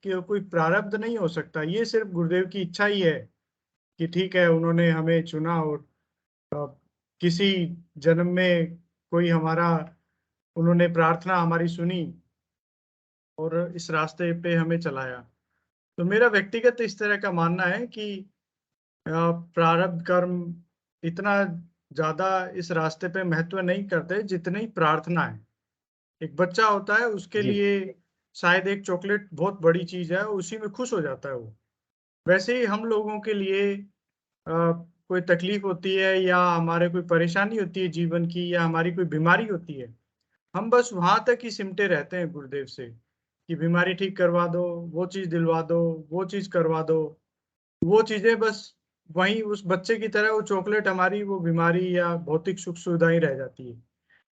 कोई प्रारब्ध नहीं हो सकता। ये सिर्फ गुरुदेव की इच्छा ही है कि ठीक है, उन्होंने हमें चुना और किसी जन्म में कोई हमारा, उन्होंने प्रार्थना हमारी सुनी और इस रास्ते पे हमें चलाया। तो मेरा व्यक्तिगत इस तरह का मानना है कि प्रारब्ध कर्म इतना ज्यादा इस रास्ते पे महत्व नहीं करते जितनी प्रार्थना है। एक बच्चा होता है, उसके जी लिए शायद एक चॉकलेट बहुत बड़ी चीज है, उसी में खुश हो जाता है वो। वैसे ही हम लोगों के लिए कोई तकलीफ होती है या हमारे कोई परेशानी होती है जीवन की, या हमारी कोई बीमारी होती है, हम बस वहां तक ही सिमटे रहते हैं गुरुदेव से। कि बीमारी ठीक करवा दो, वो चीज दिलवा दो, वो चीज करवा दो, वो चीजें बस वही उस बच्चे की तरह वो चॉकलेट हमारी वो बीमारी या भौतिक सुख सुविधा ही रह जाती है।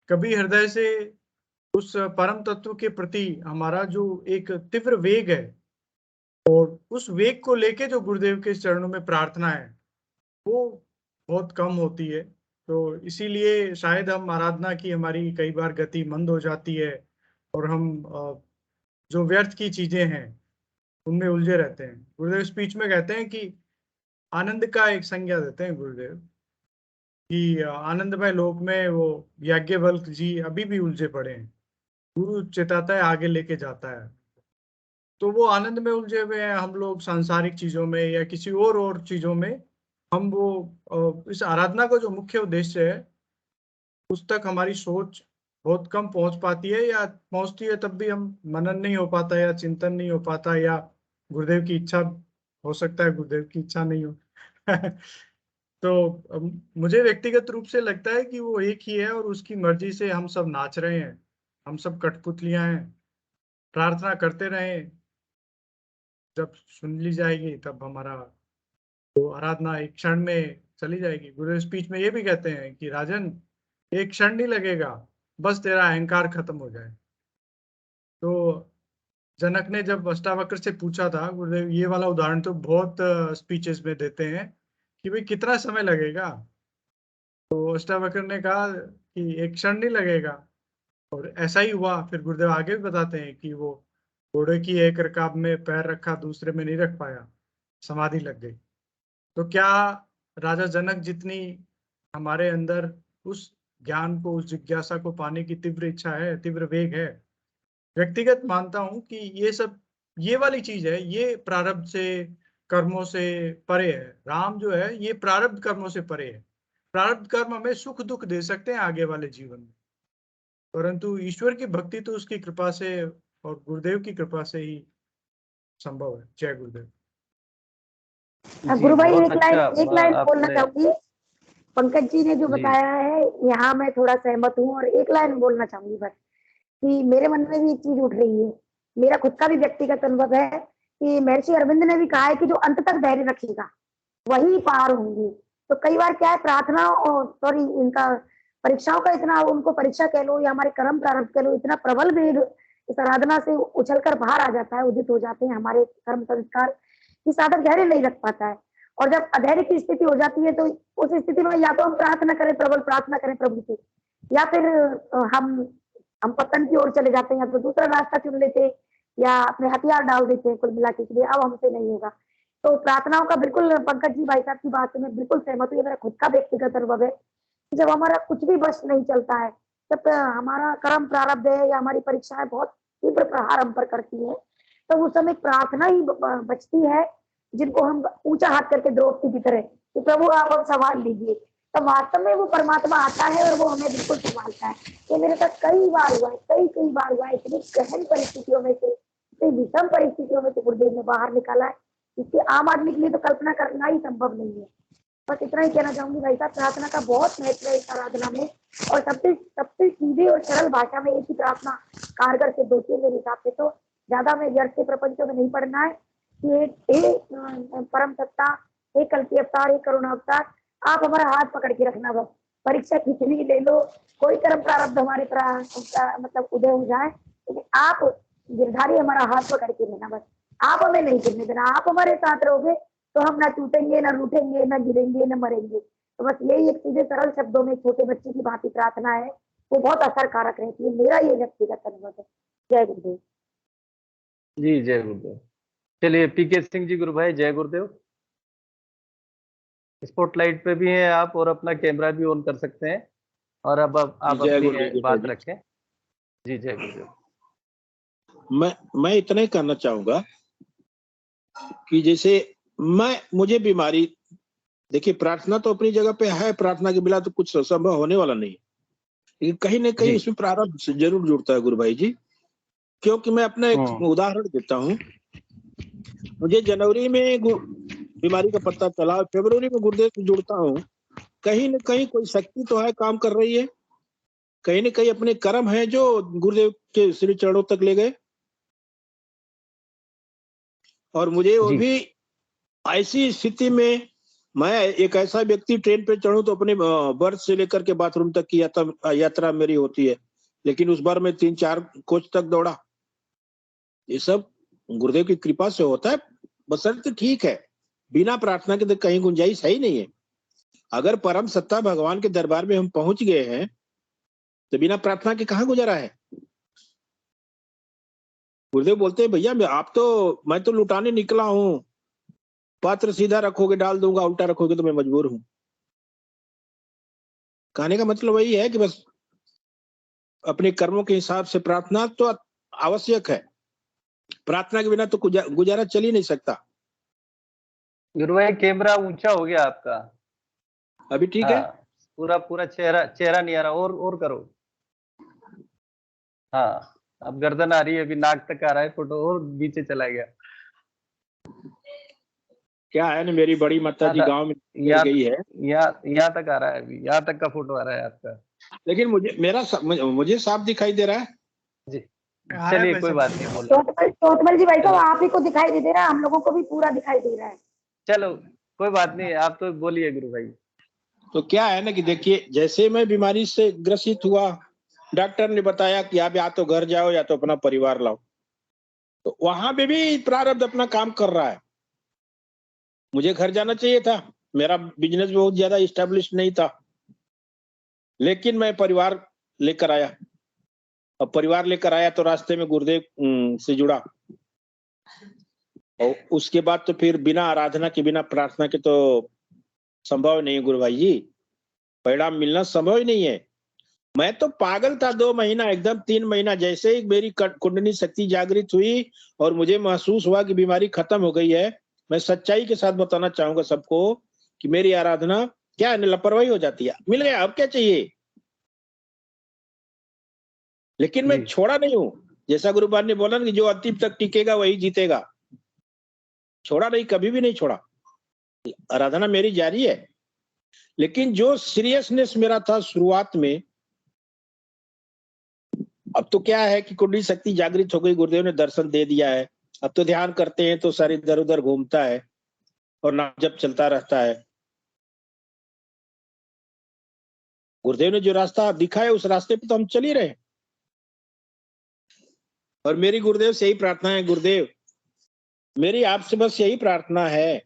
कभी हृदय से उस परम तत्व के प्रति हमारा जो एक तीव्र वेग है और उस वेग को लेके जो गुरुदेव के चरणों में प्रार्थना है वो बहुत कम होती है। तो इसीलिए शायद हम आराधना की हमारी कई बार गति मंद हो जाती है और हम जो व्यर्थ की चीजें हैं उनमें उलझे रहते हैं। गुरुदेव स्पीच में कहते हैं कि आनंद का एक संज्ञा देते हैं गुरुदेव कि आनंदमय लोक में वो याज्ञवल्क्य जी अभी भी उलझे पड़े हैं, गुरु चेताता है आगे लेके जाता है। तो वो आनंद में उलझे हुए हैं, हम लोग सांसारिक चीजों में या किसी और चीजों में। हम वो इस आराधना का जो मुख्य उद्देश्य है उस तक हमारी सोच बहुत कम पहुंच पाती है, या पहुंचती है तब भी हम मनन नहीं हो पाता या चिंतन नहीं हो पाता, या गुरुदेव की इच्छा हो सकता है गुरुदेव की इच्छा नहीं हो तो मुझे व्यक्तिगत रूप से लगता है कि वो एक ही है और उसकी मर्जी से हम सब नाच रहे हैं, हम सब कठपुतलियां हैं। प्रार्थना करते रहें, जब सुन ली जाएगी तब हमारा वो आराधना एक क्षण में चली जाएगी। गुरुदेव स्पीच में ये भी कहते हैं कि राजन एक क्षण नहीं लगेगा, बस तेरा अहंकार खत्म हो जाए। तो जनक ने जब अष्टावक्र से पूछा था, गुरुदेव ये वाला उदाहरण तो बहुत स्पीचेस में देते हैं कि भाई कितना समय लगेगा, तो अष्टावक्र ने कहा कि एक क्षण नहीं लगेगा। और ऐसा ही हुआ। फिर गुरुदेव आगे भी बताते हैं कि वो घोड़े की एक रकाब में पैर रखा, दूसरे में नहीं रख पाया, समाधि लग गई। तो क्या राजा जनक जितनी हमारे अंदर उस ज्ञान को, उस जिज्ञासा को पाने की तीव्र इच्छा है, तीव्र वेग है? व्यक्तिगत मानता हूं कि ये सब, ये वाली चीज है, ये प्रारब्ध से, कर्मों से परे है। राम जो है ये प्रारब्ध कर्मों से परे है। प्रारब्ध कर्म हमें सुख दुख दे सकते हैं आगे वाले जीवन में, परंतु ईश्वर की भक्ति तो उसकी कृपा से और गुरुदेव की कृपा से ही संभव है। जय गुरुदेव। गुरु भाई बहुत एक लाइन बोलना आपने चाहूंगी। पंकज जी ने जो जी बताया है यहाँ मैं थोड़ा सहमत हूँ, और एक लाइन बोलना चाहूंगी बस कि मेरे मन में भी एक चीज उठ रही है। मेरा खुद का भी व्यक्तिगत अनुभव है कि महर्षि अरविंद ने भी कहा है कि जो अंत तक धैर्य रखेगा वही पार होंगे। तो कई बार क्या है, प्रार्थना और सॉरी इनका परीक्षाओं का इतना, उनको परीक्षा कह लो या हमारे कर्म प्रारंभ कह लो, इतना प्रबल वेग इस आराधना से उछलकर बाहर आ जाता है, उदित हो जाते हैं हमारे कर्म संस्कार कि साधक धैर्य नहीं रख पाता है। और जब अधैर्य की स्थिति हो जाती है तो उस स्थिति में या तो हम प्रार्थना करें, प्रबल प्रार्थना करें प्रभु से, या फिर हम पतन की ओर चले जाते हैं, या तो दूसरा रास्ता चुन लेते या अपने हथियार डाल देते हैं कुल मिला के, अब हमसे नहीं होगा। तो प्रार्थनाओं का बिल्कुल पंकज जी भाई साहब की बात से मैं बिल्कुल सहमत हूँ। मेरा खुद का व्यक्तिगत अनुभव है, जब हमारा कुछ भी बस नहीं चलता है, जब हमारा कर्म प्रारब्ध है या हमारी परीक्षाएं बहुत तीव्र प्रहार हम पर करती है, तो उस समय प्रार्थना ही बचती है जिनको हम ऊंचा हाथ करके द्रौपदी की तरह कि प्रभु आप हम संभाल लीजिए। तो वास्तव में वो परमात्मा आता है और वो हमें बिल्कुल संभालता है। ये मेरे साथ कई बार हुआ है, कई बार हुआ है। इतनी गहन परिस्थितियों में से, इतनी विषम परिस्थितियों में से गुरुदेव ने बाहर निकाला है, इसकी आम आदमी के लिए तो कल्पना करना ही संभव नहीं है। बस इतना ही कहना चाहूंगी भाई साहब, प्रार्थना का बहुत महत्व है इस आराधना में, और सबसे सीधे और सरल भाषा में एक ही प्रार्थना कारगर सिद्ध होती है मेरे हिसाब से। तो ज्यादा में व्यर्थ के प्रपंचों में नहीं पढ़ना है कि परम सत्ता, हे कल्पी अवतार, हे करुणा अवतार, आप हमारा हाथ पकड़ के रखना, बस परीक्षा कितनी ले लो, कोई कर्म प्रारब्ध हमारे मतलब उदय हो जाए, लेकिन आप गिरधारी हमारा हाथ पकड़ के लेना, बस आप हमें नहीं गिरने देना। आप हमारे साथ रहोगे तो हम ना टूटेंगे, ना रूठेंगे, ना गिरेंगे, ना मरेंगे। तो बस यही एक सीधे सरल शब्दों में छोटे बच्चे की भांति प्रार्थना है, वो बहुत असरकारक रहती है। मेरा ये व्यक्तिगत अनुभव है। जय गुरुदेव। जी जय गुरुदेव। चलिए पीके सिंह जी गुरु भाई, जय गुरुदेव। स्पॉटलाइट पे भी हैं आप और अपना कैमरा भी ऑन कर सकते हैं, और अब आप अपनी बात रखें। जी जय गुरुदेव। मैं इतना ही करना चाहूंगा कि जैसे मुझे बीमारी, देखिए प्रार्थना तो अपनी जगह पे है, प्रार्थना के बिना तो कुछ संभव होने वाला नहीं, लेकिन कहीं ना कहीं उसमें प्रारब्ध जरूर जुड़ता है गुरु भाई जी। क्योंकि मैं अपना एक उदाहरण देता हूँ। मुझे जनवरी में बीमारी का पता चला, फरवरी में गुरुदेव से जुड़ता हूँ, कहीं ना कहीं कोई शक्ति तो है काम कर रही है, कहीं ना कहीं अपने कर्म है जो गुरुदेव के श्री चरणों तक ले गए। और मुझे वो जी। भी ऐसी स्थिति में, मैं एक ऐसा व्यक्ति ट्रेन पे चढ़ूं तो अपने बर्थ से लेकर के बाथरूम तक की यात्रा मेरी होती है, लेकिन उस बार मैं 3-4 कोच तक दौड़ा। ये सब गुरुदेव की कृपा से होता है, बशर्ते ठीक है, बिना प्रार्थना के तो कहीं गुंजाइश है ही नहीं है। अगर परम सत्ता भगवान के दरबार में हम पहुंच गए हैं तो बिना प्रार्थना के कहाँ गुजारा है। गुरुदेव बोलते हैं भैया मैं तो लुटाने निकला हूं, पात्र सीधा रखोगे डाल दूंगा, उल्टा रखोगे तो मैं मजबूर हूं। कहने का मतलब वही है कि बस अपने कर्मों के हिसाब से प्रार्थना तो आवश्यक है, प्रार्थना के बिना तो गुजारा चल ही नहीं सकता। गुरु भाई कैमरा ऊंचा हो गया आपका। अभी ठीक है? हाँ, पूरा चेहरा नहीं आ रहा, और करो। हाँ, अब गर्दन आ रही है, अभी नाक तक आ रहा है फोटो, और नीचे चला गया। क्या है ना, मेरी बड़ी माता जी गांव में गई है, यहाँ तक आ रहा है, अभी यहाँ तक का फोटो आ रहा है आपका। लेकिन मुझे साफ दिखाई दे रहा है जी। चलिए कोई बात नहीं, बोलो। चोटमल जी भाई, तो आप ही को दिखाई नहीं दे रहा, हम लोगों को भी पूरा दिखाई दे रहा है। चलो कोई बात नहीं, आप तो बोलिए गुरु भाई। तो क्या है ना कि देखिए, जैसे मैं बीमारी से ग्रसित हुआ, डॉक्टर ने बताया कि आप या तो घर जाओ या तो अपना परिवार लाओ, तो वहां पे भी प्रारब्ध अपना काम कर रहा है। मुझे घर जाना चाहिए था, मेरा बिजनेस बहुत ज्यादा इस्टेब्लिश नहीं था, लेकिन मैं परिवार लेकर आया। अब परिवार लेकर आया तो रास्ते में गुरुदेव से जुड़ा, और उसके बाद तो फिर बिना आराधना के, बिना प्रार्थना के तो संभव नहीं है गुरु भाई जी, परिणाम मिलना संभव ही नहीं है। मैं तो पागल था 2 महीना, एकदम 3 महीना, जैसे ही मेरी कुंडली शक्ति जागृत हुई और मुझे महसूस हुआ कि बीमारी खत्म हो गई है, मैं सच्चाई के साथ बताना चाहूंगा सबको कि मेरी आराधना क्या है, लापरवाही हो जाती है। मिल गया, अब क्या चाहिए। लेकिन मैं छोड़ा नहीं हूं, जैसा गुरुबान ने बोला ना कि जो अंतिम तक टिकेगा वही जीतेगा। छोड़ा नहीं, कभी भी नहीं छोड़ा, आराधना मेरी जारी है। लेकिन जो सीरियसनेस मेरा था शुरुआत में, अब तो क्या है कि कुंडली शक्ति जागृत हो गई, गुरुदेव ने दर्शन दे दिया है। अब तो ध्यान करते हैं तो सारे इधर उधर घूमता है और नाम जप चलता रहता है। गुरुदेव ने जो रास्ता दिखाया उस रास्ते पे तो हम चल ही रहे हैं। और मेरी गुरुदेव से यही प्रार्थना है, गुरुदेव मेरी आपसे बस यही प्रार्थना है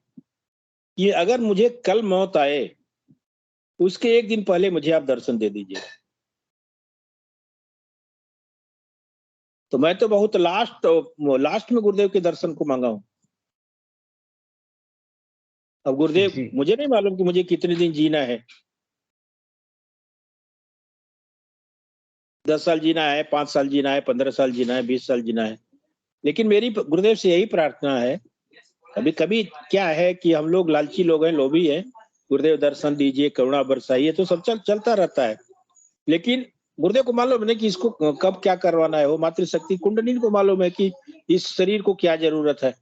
कि अगर मुझे कल मौत आए, उसके 1 दिन पहले मुझे आप दर्शन दे दीजिए। तो मैं तो बहुत लास्ट में गुरुदेव के दर्शन को मांगा हूं। अब गुरुदेव, मुझे नहीं मालूम कि मुझे कितने दिन जीना है, 10 साल जीना है, 5 साल जीना है, 15 साल जीना है, 20 साल जीना है, लेकिन मेरी गुरुदेव से यही प्रार्थना है। कभी कभी क्या है कि हम लोग लालची लोग हैं, लोभी हैं, गुरुदेव दर्शन दीजिए, करुणा बरसाइए, तो सब चलता रहता है। लेकिन गुरुदेव को मालूम है कि इसको कब क्या करवाना है, वो मातृशक्ति कुंडलिनी को मालूम है कि इस शरीर को क्या जरूरत है।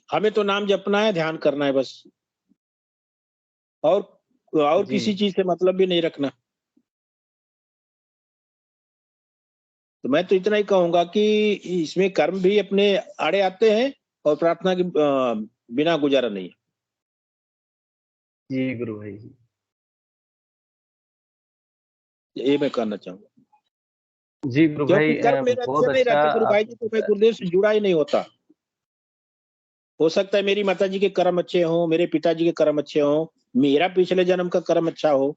हमें तो नाम जपना है, ध्यान करना है बस, और किसी चीज से मतलब भी नहीं रखना। तो मैं तो इतना ही कहूंगा कि इसमें कर्म भी अपने आड़े आते हैं और प्रार्थना के बिना गुजारा नहीं है। जी गुरु भाई जी, ये मैं कहना चाहूंगा। जी गुरु भाई, क्योंकि कर्म मेरे बहुत अच्छे नहीं अच्छा। रहते गुरु भाई जी, तो मैं गुरुदेव से जुड़ा ही नहीं होता। हो सकता है मेरी माता जी के कर्म अच्छे हों, मेरे पिताजी के कर्म अच्छे हों, मेरा पिछले जन्म का कर्म अच्छा हो।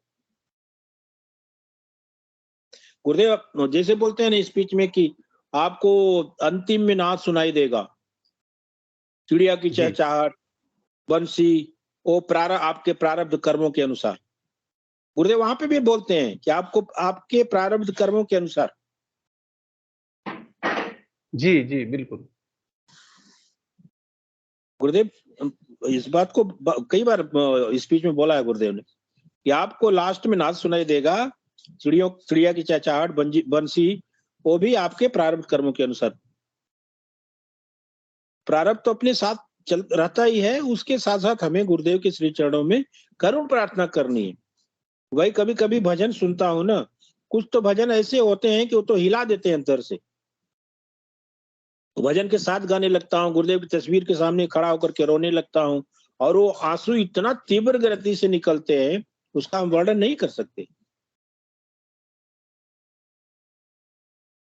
गुरुदेव जैसे बोलते हैं ना स्पीच में कि आपको अंतिम में नाद सुनाई देगा, चिड़िया की चहचहाट, बंसी, वो आपके प्रारब्ध कर्मों के अनुसार। गुरुदेव वहां पे भी बोलते हैं कि आपको आपके प्रारब्ध कर्मों के अनुसार। जी जी बिल्कुल। गुरुदेव इस बात को कई बार स्पीच में बोला है गुरुदेव ने कि आपको लास्ट में नाद सुनाई देगा, चिड़िया की चहचहाट, बंसी, वो भी आपके प्रारब्ध कर्मों के अनुसार। प्रारब्ध तो अपने साथ चल रहता ही है, उसके साथ साथ हमें गुरुदेव के श्री चरणों में करुण प्रार्थना करनी है। भाई कभी कभी भजन सुनता हूं ना, कुछ तो भजन ऐसे होते हैं कि वो तो हिला देते हैं अंदर से। भजन के साथ गाने लगता हूँ, गुरुदेव की तस्वीर के सामने खड़ा होकर के रोने लगता हूँ, और वो आंसू इतना तीव्र गति से निकलते हैं, उसका हम वर्णन नहीं कर सकते।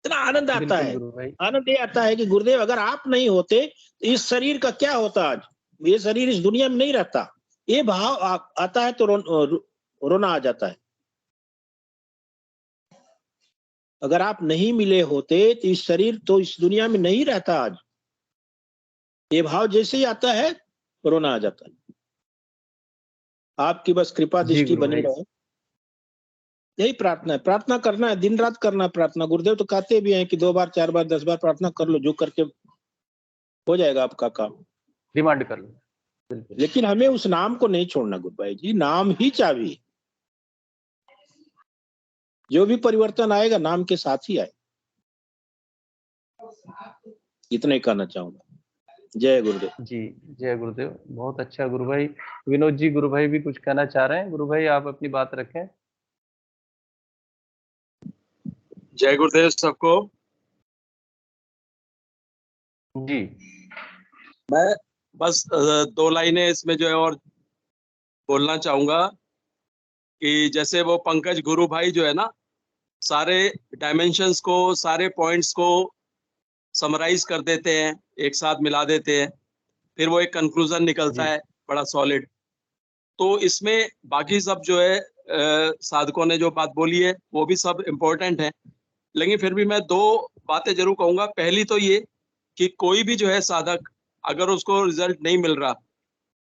इतना आनंद आता बिल्कुल है, गुरु भाई। आनंद ये आता है कि गुरुदेव अगर आप नहीं होते तो इस शरीर का क्या होता आज, ये शरीर इस दुनिया में नहीं रहता। ये भाव आता है तो रोना आ जाता है। अगर आप नहीं मिले होते तो इस शरीर तो इस दुनिया में नहीं रहता आज। ये भाव जैसे ही आता है रोना आ जाता है। आपकी बस कृपा जी दृष्टि गुरु बनी भाई। रहे, यही प्रार्थना है। प्रार्थना करना है, दिन रात करना है प्रार्थना। गुरुदेव तो कहते भी हैं कि 2 बार 4 बार 10 बार प्रार्थना कर लो, जो करके हो जाएगा आपका काम। डिमांड कर लो। बिल्कुल। लेकिन हमें उस नाम को नहीं छोड़ना गुरु भाई जी, नाम ही चाबी है। जो भी परिवर्तन आएगा नाम के साथ ही आए। इतना ही कहना चाहूंगा। जय गुरुदेव। जी जय गुरुदेव। बहुत अच्छा गुरु भाई। विनोद जी, गुरु भाई भी कुछ कहना चाह रहे हैं। गुरु भाई आप अपनी बात रखें। जय गुरुदेव सबको। जी मैं बस 2 लाइनें इसमें जो है और बोलना चाहूंगा कि जैसे वो पंकज गुरु भाई जो है ना, सारे डायमेंशंस को, सारे पॉइंट्स को समराइज कर देते हैं, एक साथ मिला देते हैं, फिर वो एक कंक्लूजन निकलता जी है बड़ा सॉलिड। तो इसमें बाकी सब जो है साधकों ने जो बात बोली है वो भी सब इम्पोर्टेंट है, लेकिन फिर भी मैं 2 बातें जरूर कहूंगा। पहली तो ये कि कोई भी जो है साधक अगर उसको रिजल्ट नहीं मिल रहा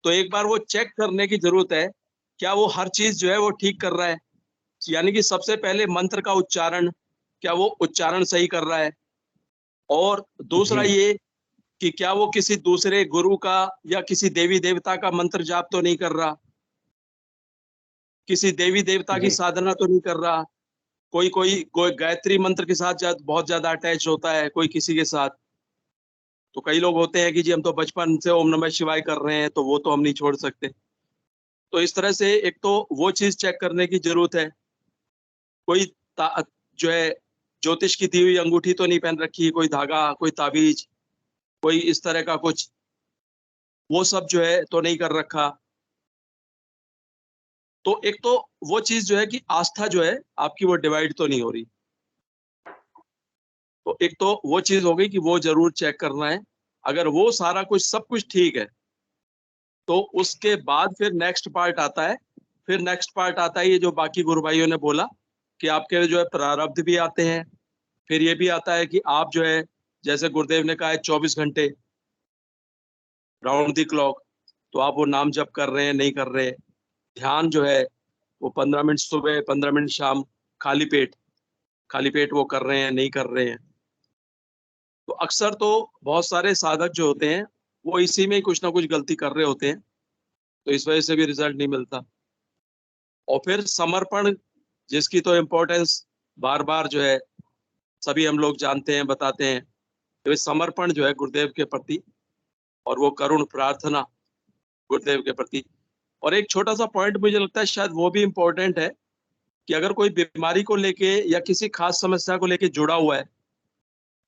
तो एक बार वो चेक करने की जरूरत है, क्या वो हर चीज जो है वो ठीक कर रहा है। यानी कि सबसे पहले मंत्र का उच्चारण, क्या वो उच्चारण सही कर रहा है, और दूसरा जी ये कि क्या वो किसी दूसरे गुरु का या किसी देवी देवता का मंत्र जाप तो नहीं कर रहा, किसी देवी देवता की जी साधना तो नहीं कर रहा। कोई गायत्री मंत्र के साथ बहुत ज्यादा अटैच होता है, कोई किसी के साथ। तो कई लोग होते हैं कि जी हम तो बचपन से ओम नमः शिवाय कर रहे हैं, तो वो तो हम नहीं छोड़ सकते। तो इस तरह से एक तो वो चीज चेक करने की जरूरत है। कोई जो है ज्योतिष की दी हुई अंगूठी तो नहीं पहन रखी, कोई धागा, कोई ताबीज, कोई इस तरह का कुछ, वो सब जो है तो नहीं कर रखा। तो एक तो वो चीज जो है कि आस्था जो है आपकी वो डिवाइड तो नहीं हो रही। तो एक तो वो चीज हो गई कि वो जरूर चेक करना है। अगर वो सारा कुछ सब कुछ ठीक है तो उसके बाद फिर नेक्स्ट पार्ट आता है। फिर नेक्स्ट पार्ट आता है ये जो बाकी गुरु भाइयों ने बोला कि आपके जो है प्रारब्ध भी आते हैं। फिर ये भी आता है कि आप जो है, जैसे गुरुदेव ने कहा है 24 घंटे राउंड द क्लॉक, तो आप वो नाम जप कर रहे हैं नहीं कर रहे। ध्यान जो है वो 15 मिनट सुबह, 15 मिनट शाम, खाली पेट वो कर रहे हैं नहीं कर रहे हैं। तो अक्सर तो बहुत सारे साधक जो होते हैं वो इसी में कुछ ना कुछ गलती कर रहे होते हैं, तो इस वजह से भी रिजल्ट नहीं मिलता। और फिर समर्पण, जिसकी तो इम्पोर्टेंस बार बार जो है सभी हम लोग जानते हैं, बताते हैं। तो समर्पण जो है गुरुदेव के प्रति और वो करुण प्रार्थना गुरुदेव के प्रति। और एक छोटा सा पॉइंट मुझे लगता है शायद वो भी इम्पोर्टेंट है कि अगर कोई बीमारी को लेके या किसी खास समस्या को लेके जुड़ा हुआ है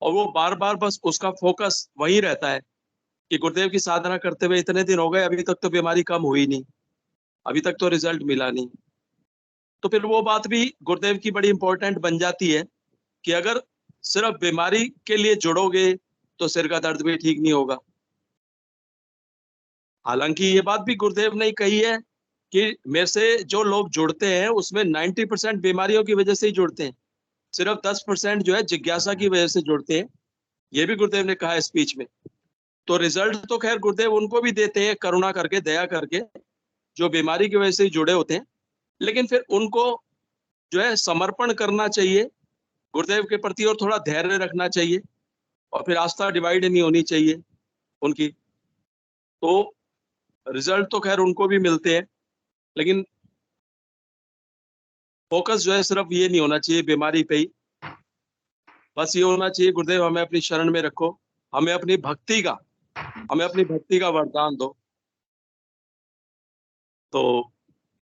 और वो बार बार बस उसका फोकस वही रहता है कि गुरुदेव की साधना करते हुए इतने दिन हो गए, अभी तक तो बीमारी कम हुई नहीं, अभी तक तो रिजल्ट मिला नहीं, तो फिर वो बात भी गुरुदेव की बड़ी इंपॉर्टेंट बन जाती है कि अगर सिर्फ बीमारी के लिए जुड़ोगे तो सिर का दर्द भी ठीक नहीं होगा। हालांकि ये बात भी गुरुदेव ने कही है कि मेरे से जो लोग जुड़ते हैं उसमें 90% बीमारियों की वजह से ही जुड़ते हैं, सिर्फ 10% जो है जिज्ञासा की वजह से जुड़ते हैं। ये भी गुरुदेव ने कहा है स्पीच में। तो रिजल्ट तो खैर गुरुदेव उनको भी देते हैं करुणा करके, दया करके, जो बीमारी की वजह से ही जुड़े होते हैं। लेकिन फिर उनको जो है समर्पण करना चाहिए गुरुदेव के प्रति और थोड़ा धैर्य रखना चाहिए, और फिर आस्था डिवाइड नहीं होनी चाहिए उनकी। तो रिजल्ट तो खैर उनको भी मिलते हैं, लेकिन फोकस जो है सिर्फ ये नहीं होना चाहिए बीमारी पे ही। बस ये होना चाहिए गुरुदेव हमें अपनी शरण में रखो, हमें अपनी भक्ति का वरदान दो। तो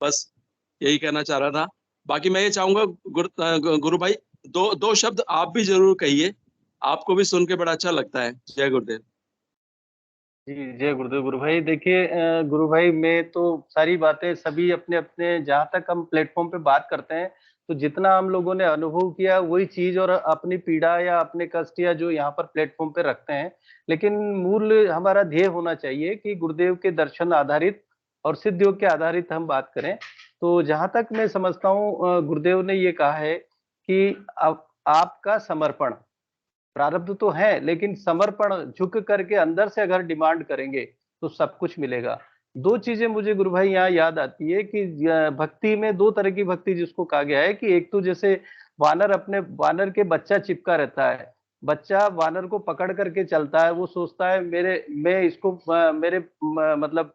बस यही कहना चाह रहा था। बाकी मैं ये चाहूंगा गुरु भाई, दो शब्द आप भी जरूर कहिए आपको भी सुन के बड़ा अच्छा लगता है। जय गुरुदेव। जी जय गुरुदेव। गुरु भाई देखिए, गुरु भाई मैं तो सारी बातें सभी अपने अपने जहाँ तक हम प्लेटफॉर्म पे बात करते हैं तो जितना हम लोगों ने अनुभव किया वही चीज और अपनी पीड़ा या अपने कष्ट या जो यहाँ पर प्लेटफॉर्म पे रखते हैं, लेकिन मूल हमारा ध्येय होना चाहिए कि गुरुदेव के दर्शन आधारित और सिद्ध योग के आधारित हम बात करें। तो जहां तक मैं समझता हूँ गुरुदेव ने ये कहा है कि आपका समर्पण, प्रारब्ध तो है लेकिन समर्पण झुक करके अंदर से अगर डिमांड करेंगे तो सब कुछ मिलेगा। दो चीजें मुझे गुरु भाई यहाँ याद आती है कि भक्ति में दो तरह की भक्ति जिसको कहा गया है कि एक तो जैसे वानर अपने वानर के बच्चा चिपका रहता है, बच्चा वानर को पकड़ करके चलता है, वो सोचता है मैं इसको मेरे मतलब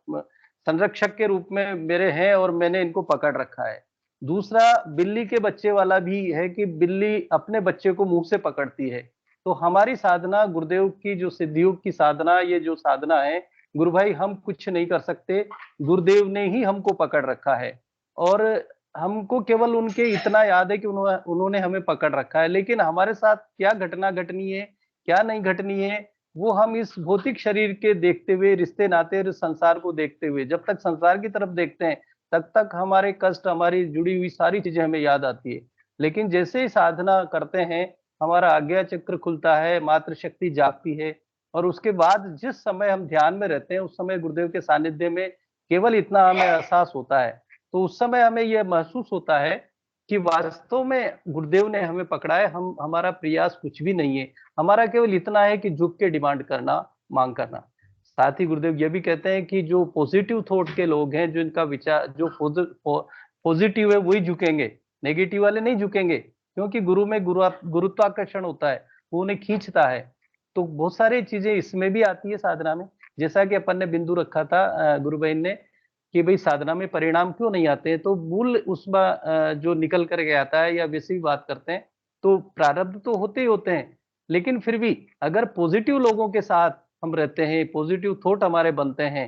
संरक्षक के रूप में मेरे हैं और मैंने इनको पकड़ रखा है। दूसरा बिल्ली के बच्चे वाला भी है कि बिल्ली अपने बच्चे को मुंह से पकड़ती है। तो हमारी साधना गुरुदेव की जो सिद्धियोग की साधना, ये जो साधना है गुरु भाई हम कुछ नहीं कर सकते, गुरुदेव ने ही हमको पकड़ रखा है और हमको केवल उनके इतना याद है कि उन्होंने हमें पकड़ रखा है, लेकिन हमारे साथ क्या घटना घटनी है क्या नहीं घटनी है वो हम इस भौतिक शरीर के देखते हुए, रिश्ते नाते संसार को देखते हुए, जब तक संसार की तरफ देखते हैं तब तक हमारे कष्ट, हमारी जुड़ी हुई सारी चीजें हमें याद आती है। लेकिन जैसे ही साधना करते हैं हमारा आज्ञा चक्र खुलता है, मातृ शक्ति जागती है और उसके बाद जिस समय हम ध्यान में रहते हैं उस समय गुरुदेव के सानिध्य में केवल इतना हमें एहसास होता है। तो उस समय हमें यह महसूस होता है कि वास्तव में गुरुदेव ने हमें पकड़ा है, हमारा प्रयास कुछ भी नहीं है, हमारा केवल इतना है कि झुक के डिमांड करना, मांग करना। साथ ही गुरुदेव ये भी कहते हैं कि जो पॉजिटिव थॉट के लोग हैं, जो इनका विचार जो पॉजिटिव है वही झुकेंगे, नेगेटिव वाले नहीं झुकेंगे, क्योंकि गुरु में गुरुत्वाकर्षण होता है, वो उन्हें खींचता है। तो बहुत सारी चीजें इसमें भी आती है साधना में, जैसा कि अपन ने बिंदु रखा था गुरु बहन ने कि भाई साधना में परिणाम क्यों नहीं आते हैं, तो मूल उसमें जो निकल करके आता है या वैसे भी बात करते हैं तो प्रारब्ध तो होते ही होते हैं, लेकिन फिर भी अगर पॉजिटिव लोगों के साथ हम रहते हैं, पॉजिटिव थॉट हमारे बनते हैं,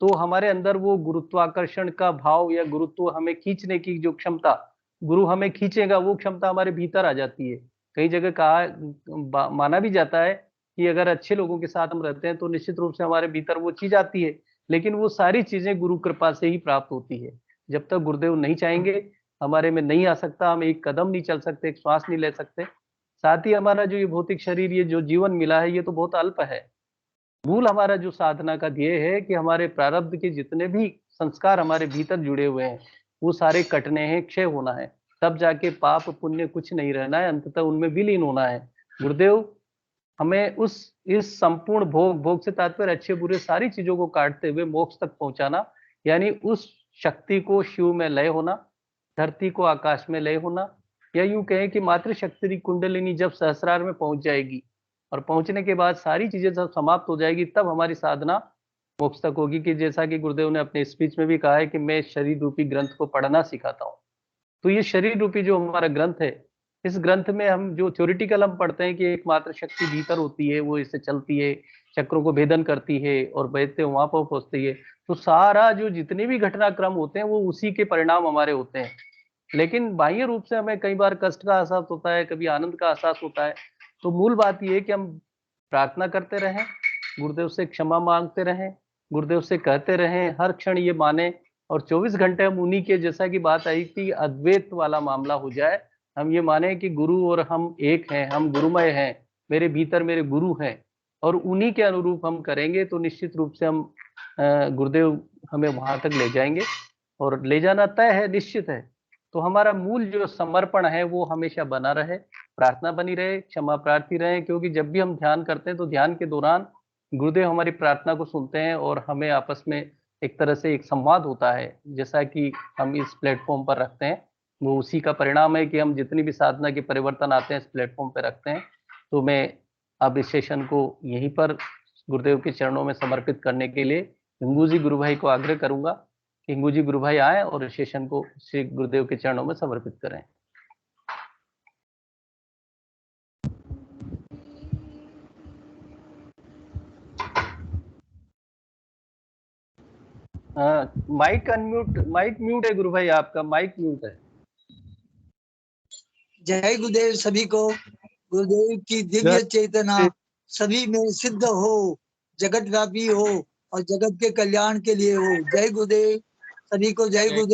तो हमारे अंदर वो गुरुत्वाकर्षण का भाव या गुरुत्व हमें खींचने की जो क्षमता, गुरु हमें खींचेगा वो क्षमता हमारे भीतर आ जाती है। कई जगह कहा माना भी जाता है कि अगर अच्छे लोगों के साथ हम रहते हैं तो निश्चित रूप से हमारे भीतर वो चीज आती है, लेकिन वो सारी चीजें गुरु कृपा से ही प्राप्त होती है। जब तक गुरुदेव नहीं चाहेंगे हमारे में नहीं आ सकता, हम एक कदम नहीं चल सकते, एक श्वास नहीं ले सकते। साथ ही हमारा जो ये भौतिक शरीर, ये जो जीवन मिला है ये तो बहुत अल्प है। मूल हमारा जो साधना का ध्येय है कि हमारे प्रारब्ध के जितने भी संस्कार हमारे भीतर जुड़े हुए हैं वो सारे कटने हैं, क्षय होना है, तब जाके पाप पुण्य कुछ नहीं रहना है, अंततः उनमें विलीन होना है। गुरुदेव हमें इस संपूर्ण भोग से तात्पर्य अच्छे बुरे सारी चीजों को काटते हुए मोक्ष तक पहुंचाना, यानी उस शक्ति को शिव में लय होना, धरती को आकाश में लय होना, या यूं कहें कि मातृशक्ति कुंडलिनी जब सहस्रार में पहुंच जाएगी और पहुंचने के बाद सारी चीजें जब समाप्त हो जाएगी तब हमारी साधना मोक्ष तक होगी। कि जैसा कि गुरुदेव ने अपने स्पीच में भी कहा है कि मैं शरीर रूपी ग्रंथ को पढ़ना सिखाता हूँ। तो ये शरीर रूपी जो हमारा ग्रंथ है, इस ग्रंथ में हम जो थ्योरिटिकल हम पढ़ते हैं कि एक मात्र शक्ति भीतर होती है, वो इससे चलती है, चक्रों को भेदन करती है और बैठते वहां पर पहुंचती है, तो सारा जो जितने भी घटनाक्रम होते हैं वो उसी के परिणाम हमारे होते हैं। लेकिन बाह्य रूप से हमें कई बार कष्ट का एहसास होता है, कभी आनंद का एहसास होता है। तो मूल बात यह है कि हम प्रार्थना करते रहें, गुरुदेव से क्षमा मांगते रहें, गुरुदेव से कहते रहें, हर क्षण ये माने और 24 घंटे हम उन्हीं के, जैसा की बात आई थी अद्वैत वाला मामला हो जाए, हम ये माने कि गुरु और हम एक हैं, हम गुरुमय हैं, मेरे भीतर मेरे गुरु हैं और उन्हीं के अनुरूप हम करेंगे तो निश्चित रूप से हम गुरुदेव हमें वहां तक ले जाएंगे और ले जाना तय है, निश्चित है। तो हमारा मूल जो समर्पण है वो हमेशा बना रहे, प्रार्थना बनी रहे, क्षमा प्रार्थी रहे, क्योंकि जब भी हम ध्यान करते हैं तो ध्यान के दौरान गुरुदेव हमारी प्रार्थना को सुनते हैं और हमें आपस में एक तरह से एक संवाद होता है, जैसा कि हम इस प्लेटफॉर्म पर रखते हैं वो उसी का परिणाम है कि हम जितनी भी साधना के परिवर्तन आते हैं इस प्लेटफॉर्म पर रखते हैं। तो मैं अब इस सेशन को यहीं पर गुरुदेव के चरणों में समर्पित करने के लिए हिंगू जी गुरु भाई को आग्रह करूंगा कि हिंगू जी गुरु भाई आए और इस सेशन को श्री गुरुदेव के चरणों में समर्पित करें। माइक अनम्यूट, माइक म्यूट है गुरु भाई, आपका माइक म्यूट है। जय गुरुदेव सभी को। गुरुदेव की दिव्य चेतना सभी में सिद्ध हो, जगत व्यापी हो और जगत के कल्याण के लिए हो। जय गुरुदेव, सभी को जय गुरुदेव।